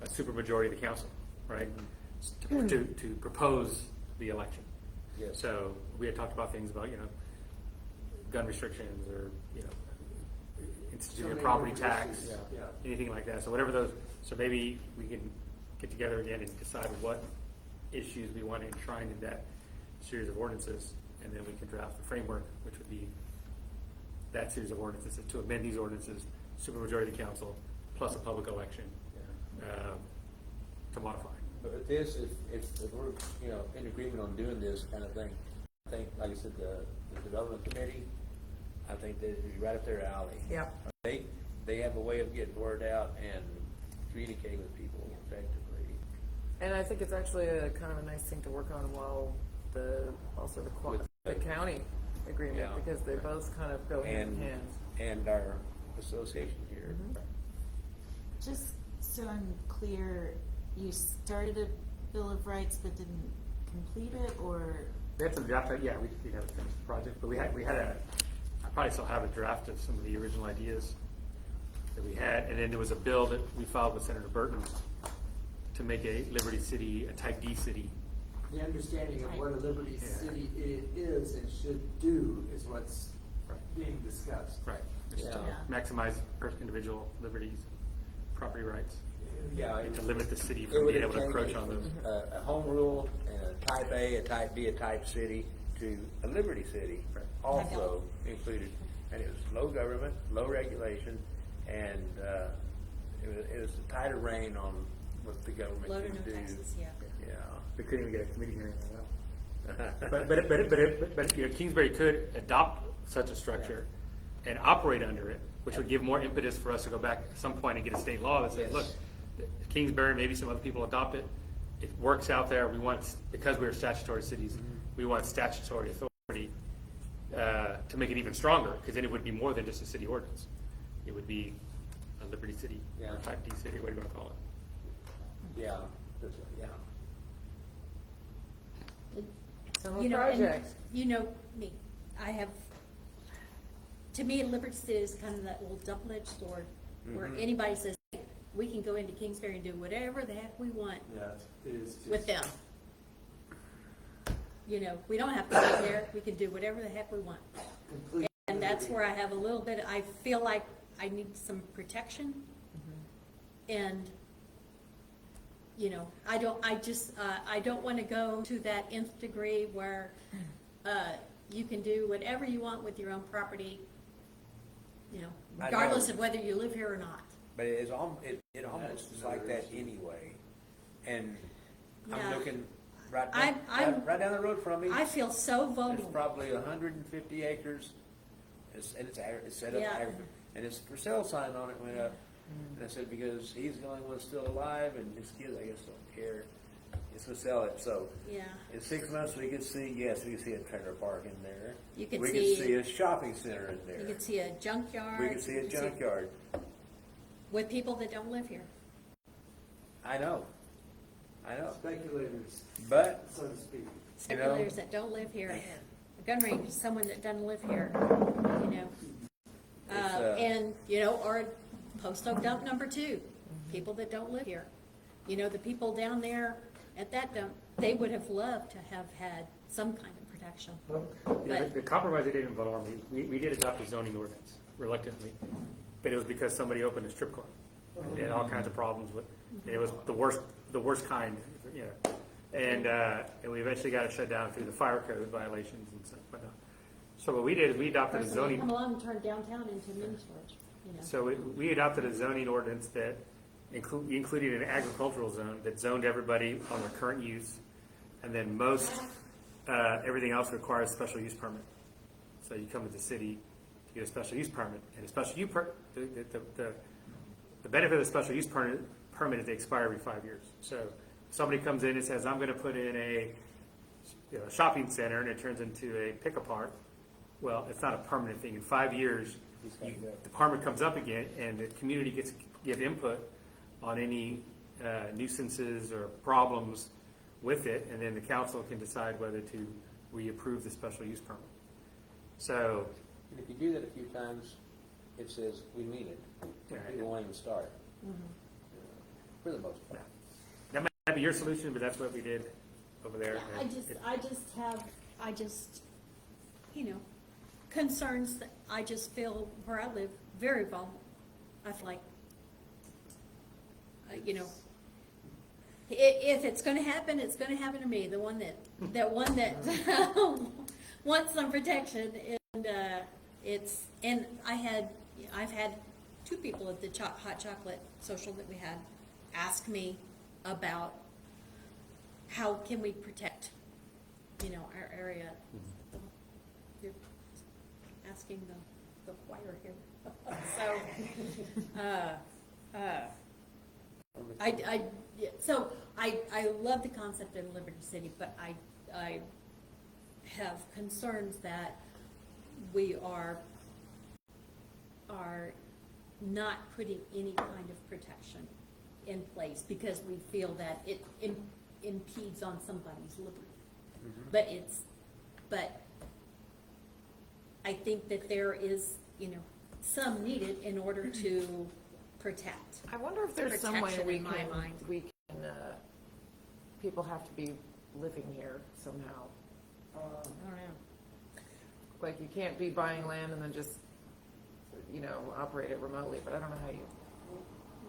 supermajority of the council, right, to propose the election. Yes. So we had talked about things about gun restrictions or instituting a property tax, anything like that. So whatever those. So maybe we can get together again and decide what issues we want to enshrine in that series of ordinances, and then we can draft the framework, which would be that series of ordinances to amend these ordinances, supermajority of the council, plus a public election to modify. But this, if we're in agreement on doing this kind of thing, I think, like I said, the development committee, I think they'd be right up their alley. Yeah. They have a way of getting word out and communicating with people effectively. And I think it's actually a kind of a nice thing to work on while the county agreement, because they both kind of go hand in hand. And our association here. Just so I'm clear, you started a Bill of Rights but didn't complete it, or? We had some draft, we have a finished project, but we had probably still have a draft of some of the original ideas that we had, and then there was a bill that we filed with Senator Burton to make a Liberty City, a type D city. The understanding of what a Liberty Yeah. City is and should do is what's Right. being discussed. Right. Just to Yeah. maximize individual liberties, property rights, Yeah, and to limit the city it from would being able to take encroach on those. a home rule and a type A, a type B, a type city to a Liberty City Right. also included. And it was low government, low regulation, and it was a tighter rein on what the government Load can no do. taxes, yeah. Yeah. We couldn't even get a committee hearing on that. But you know, Kingsbury could adopt such a structure and operate under it, which would give more impetus for us to go back at some point and get a state law that says, Yes. look, Kingsbury, maybe some other people adopt it. It works out there. We want, because we're statutory cities, we want statutory authority to make it even stronger, because then it would be more than just a city ordinance. It would be a Liberty City or Yeah. type D city, what do you want to call it? Yeah, yeah. Some You know, project. and you know me, I have, to me, Liberty City is kind of that little double-edged sword, where anybody says, "Hey, we can go into Kingsbury and do whatever the heck we want Yeah, it is just. with them. You know, we don't have to live there, we can do whatever the heck we want. Complete. And that's where I have a little bit, I feel like I need some protection. And, you know, I don't wanna go to that nth degree where, you can do whatever you want with your own property, you know, I regardless know. of whether you live here or not. But it almost is like that anyway. And I'm Yeah. looking right I'm- down the road from me. I feel so It's vulnerable. probably 150 acres. It's set up, Yeah. and his for sale sign on it went up. And I said, because he's the only one still alive, and his kids, I guess, don't care. He's gonna sell it, so Yeah, in 6 months, we could see, yes, we could see a trailer park in there. You could We see- could see a shopping center in there. you could see a junkyard. We could see a you junkyard. With people that don't live here. I know. Speculators, But, so to speak. Speculators that don't live here. A gun range is someone that doesn't live here, you know. It's, And, you know, or post oak dump number 2, people that don't live here. You know, the people down there at that dump, they would have loved to have had some kind of protection. Yeah, But- the compromise they did in Von Ormy, we did adopt a zoning ordinance reluctantly, but it was because somebody opened a strip club. They had all kinds of problems with, it was the worst kind, you know. And we eventually got it shut down through the fire code violations and stuff, but, so what we did is we adopted a Person may zoning. come along and turn downtown into mini storage, you know. So we adopted a zoning ordinance that included an agricultural zone that zoned everybody on their current use, and then everything else requires special use permit. So you come to the city to get a special use permit, and a special use the benefit of the special use permit is they expire every 5 years. So if somebody comes in and says, I'm gonna put in a shopping center, and it turns into a pick-a-park, well, it's not a permanent thing. In 5 years, the permit comes up again, and the community gets to give input on any nuisances or problems with it, and then the council can decide whether to reapprove the special use permit. So, and if you do that a few times, it says, we mean it. People won't even start. For the most part. that might be your solution, but that's what we did over there. Yeah, and I just, you know, concerns that I just feel where I live very vulnerable. I feel like, you know, if it's gonna happen, it's gonna happen to me, the one that wants some protection, and, I've had 2 people at the hot chocolate social that we had ask me about how can we protect, you know, our area. You're asking the choir here. So, I love the concept of Liberty City, but I have concerns that we are not putting any kind of protection in place because we feel that it impedes on somebody's liberty. But I think that there is, some needed in order to protect. I wonder if there's some way Protection we in my can, mind. people have to be living here somehow. I don't know. Like, you can't be buying land and then just, operate it remotely, but I don't know how you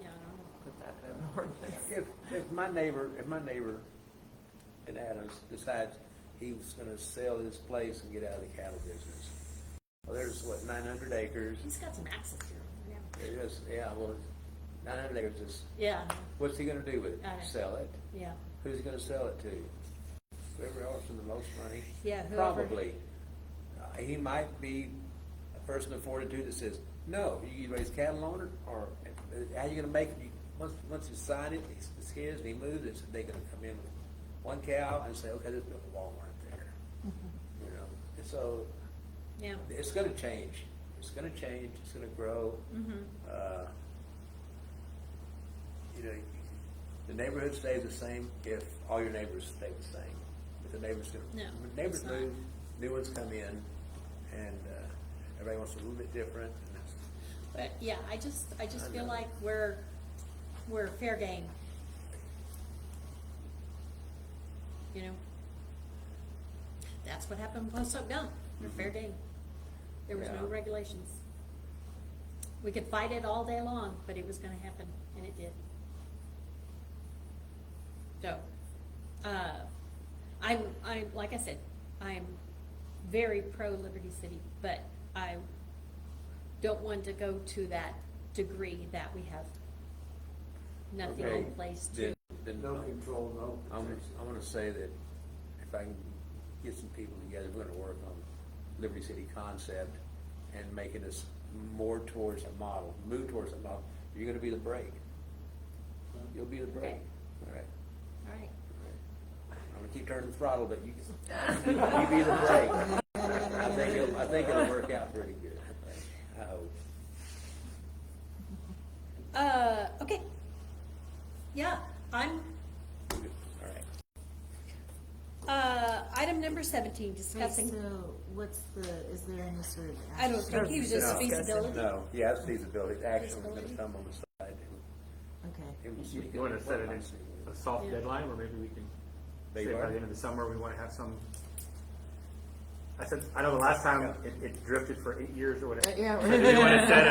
Yeah, I don't know. put that in an ordinance. If my neighbor in Adams decides he was gonna sell his place and get out of the cattle business, well, there's 900 acres. He's got some access here. Yeah. It is, yeah, well, 900 acres is, Yeah, what's he gonna do with it? I know. Sell it? yeah. Who's he gonna sell it to? Whoever offers the most money? Yeah, whoever. Probably. He might be a person of fortitude that says, no, you raise cattle on it, or how you gonna make it? Once you sign it, it's his, and he moves it, so they're gonna come in with one cow and say, okay, let's build a Walmart there. And so, Yeah. it's gonna change. It's gonna change, it's gonna grow. The neighborhood stays the same if all your neighbors stay the same. If the neighbors No, when neighbors it's not. move, new ones come in, and everybody wants a little bit different. But yeah, I just I feel know. like we're fair game. That's what happened with Post Oak Gum. We're fair game. There was no Yeah. regulations. We could fight it all day long, but it was gonna happen, and it did. So, I'm, like I said, I'm very pro Liberty City, but I don't want to go to that degree that we have nothing Okay, in place to. Then No control, no I'm protection. gonna say that if I can get some people together, we're gonna work on Liberty City concept and making us more towards a model, move towards a model. You're gonna be the brake. You'll be the brake. Okay. All right. All right. I'm gonna keep turning the throttle, but you be the brake. I think it'll work out pretty good. I hope. Okay. Yeah, I'm, All right. item number 17, Wait, discussing, so what's is there any sort of? I don't think he was just No. feasibility. No, yeah, it's feasibility. Action was gonna Feasibility? come on the side. Okay. It was- You want to set it in a soft Yeah. deadline, or maybe we can They say by are. the end of the summer, we want to have some. I know the last time it drifted for 8 years or whatever. Yeah. So do we want to set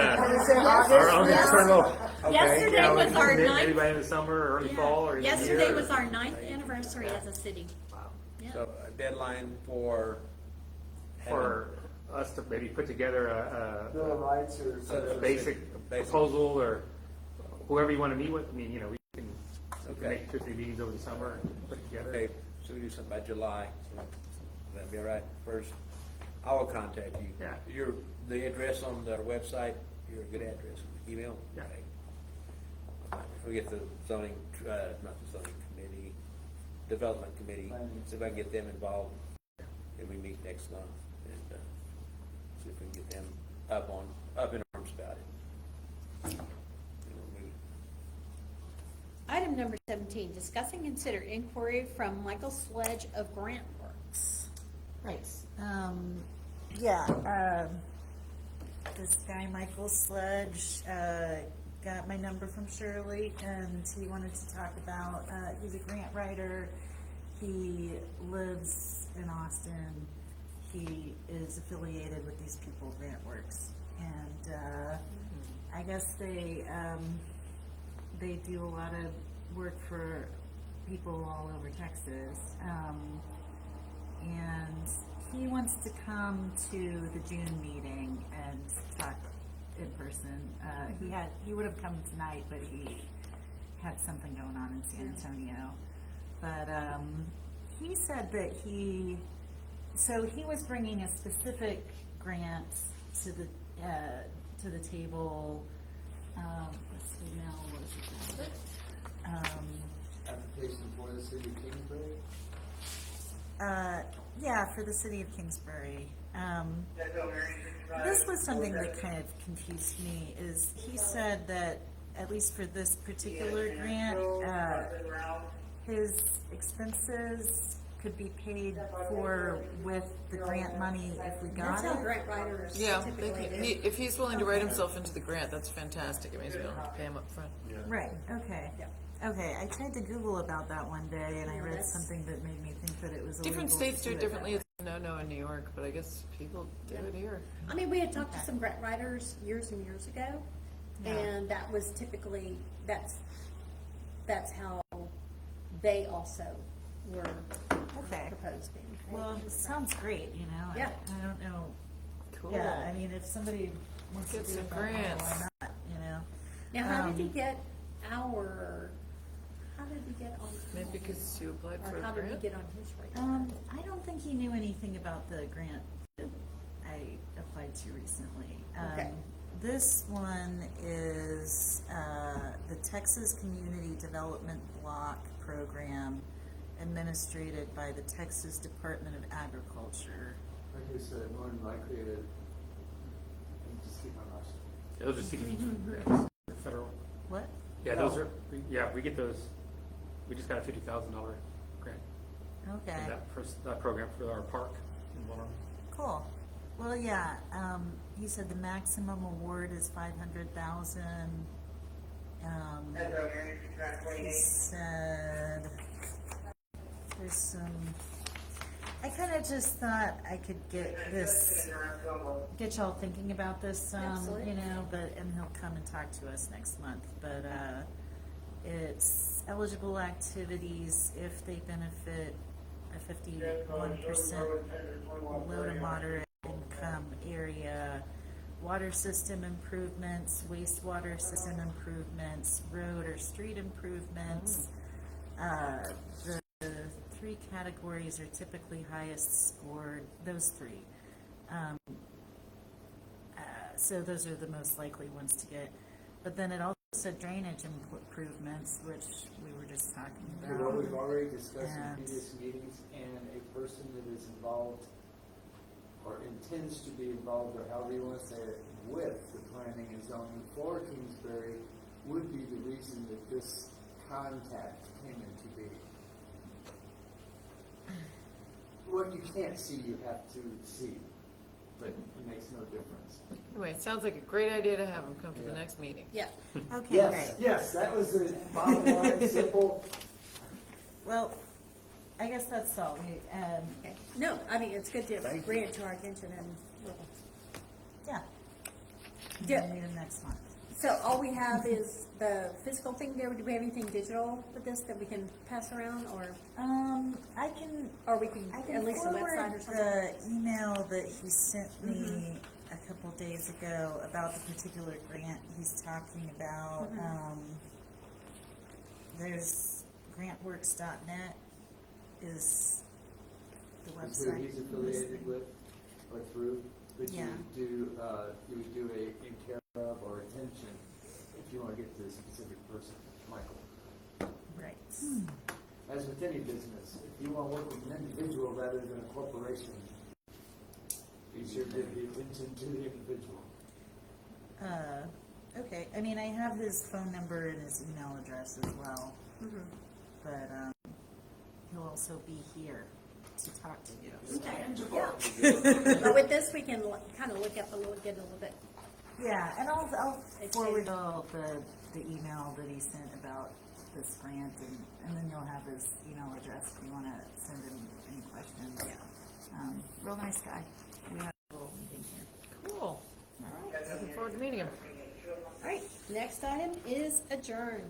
our own internal? Yesterday you know, was our maybe ninth. by the end of summer, or early fall, or even Yesterday year, was or- our 9th anniversary as a city. Wow. Yeah. So a deadline for. For us to maybe put together Bill of Rights or. a basic proposal, or whoever you want to meet with. I mean, we can Okay. make 2 or 3 meetings over the summer and put it together. Okay, so we do something by July. That'd be all right. First, I will contact you. Yeah. The address on the website, you're a good address. Email? Yeah. Okay. We get the zoning, not the zoning committee, development committee, Planning. see if I can get them involved. And we meet next month and see if we can get them up in arms about it. You know, we- Item number 17, discuss and consider inquiry from Michael Sledge of Grant Works. Right, this guy, Michael Sledge, got my number from Shirley, and he wanted to talk about, he's a grant writer, he lives in Austin, he is affiliated with these people, Grant Works, and, I guess they do a lot of work for people all over Texas, and he wants to come to the June meeting and talk in person. He would have come tonight, but he had something going on in San Antonio. But he said that he was bringing a specific grant to the table. Let's see now, what is it? Application for the city of Kingsbury. Yeah, for the city of Kingsbury. This was something that kind of confused me, is he said that, at least for this particular grant, his expenses could be paid for with the grant money if we got That's how it? grant writers Yeah, they typically can, do. if he's willing to write himself into the grant, that's fantastic. It means we don't have to pay him up front. Right, okay. Yeah. Okay, I tried to Google about that one day and I read that's- something that made me think that it was Different illegal states to do it that differently. way. It's a no-no in New York, but I guess people do it here. I mean, we had talked to some grant writers years and years ago, Yeah. and that was typically, that's how they also were Okay. proposed being paid. Well, it sounds great, you know? Yeah. I don't know. Cool. Yeah, I mean, if somebody wants to Get do some it, that way, grants. why not, you know? Now, how did he Um, get on, Maybe because you applied for or a how did he grant? get on his rate? I don't think he knew anything about the grant that I applied to recently. Okay. This one is the Texas Community Development Block Program administrated by the Texas Department of Agriculture. Like I said, more than likely, just keep my mouth shut. Those are CDBG grants, federal. What? Yeah, those are, we get those. We just got a $50,000 grant Okay. for that program for our park in Von Ormy. Cool. Well, yeah. He said the maximum award is $500,000. He said there's some. I kind of just thought I could get y'all thinking about this, Absolutely. you know, and he'll come and talk to us next month. But it's eligible activities if they benefit a 51% low to moderate income area, water system improvements, wastewater system improvements, road or street improvements. The three categories are typically highest scored, those three. So those are the most likely ones to get. But then it also said drainage improvements, which we were just talking You know, about. we've already discussed in And- previous meetings, and a person that is involved or intends to be involved, or however you want to say it, with the planning and zoning for Kingsbury would be the reason that this contact came into being. What you can't see, you have to see, but it makes no difference. Anyway, it sounds like a great idea to have him come to the next meeting. Yeah, Okay, Yes, great. yes, that was the bottom line, simple. Well, I guess that's all. okay. No, I mean, it's good to bring it to our attention and, Yeah. Yeah. We'll meet him next month. so all we have is the physical thing there. Do we have anything digital with this that we can pass around or I we can, can at least a forward website or something? the email that he sent me a couple days ago about the particular grant he's talking about. There's grantworks.net is the That's who website. he's affiliated with or through, but Yeah. you would do a in care of or attention if you want to get to a specific person, Michael. Right. As with any business, if you want to work with an individual rather than a corporation, be sure to give the attention to the individual. Okay. I mean, I have his phone number and his email address as well. But he'll also be here to talk to you. Yeah. But with this, we can kind of look up a little, get a little bit. Yeah, and I'll forward all the email that he sent about this grant, and then you'll have his email address if you want to send him any questions. Yeah. Real nice guy. We had a little meeting here. Cool. All right. Looking forward to meeting him. All right, next item is adjourn.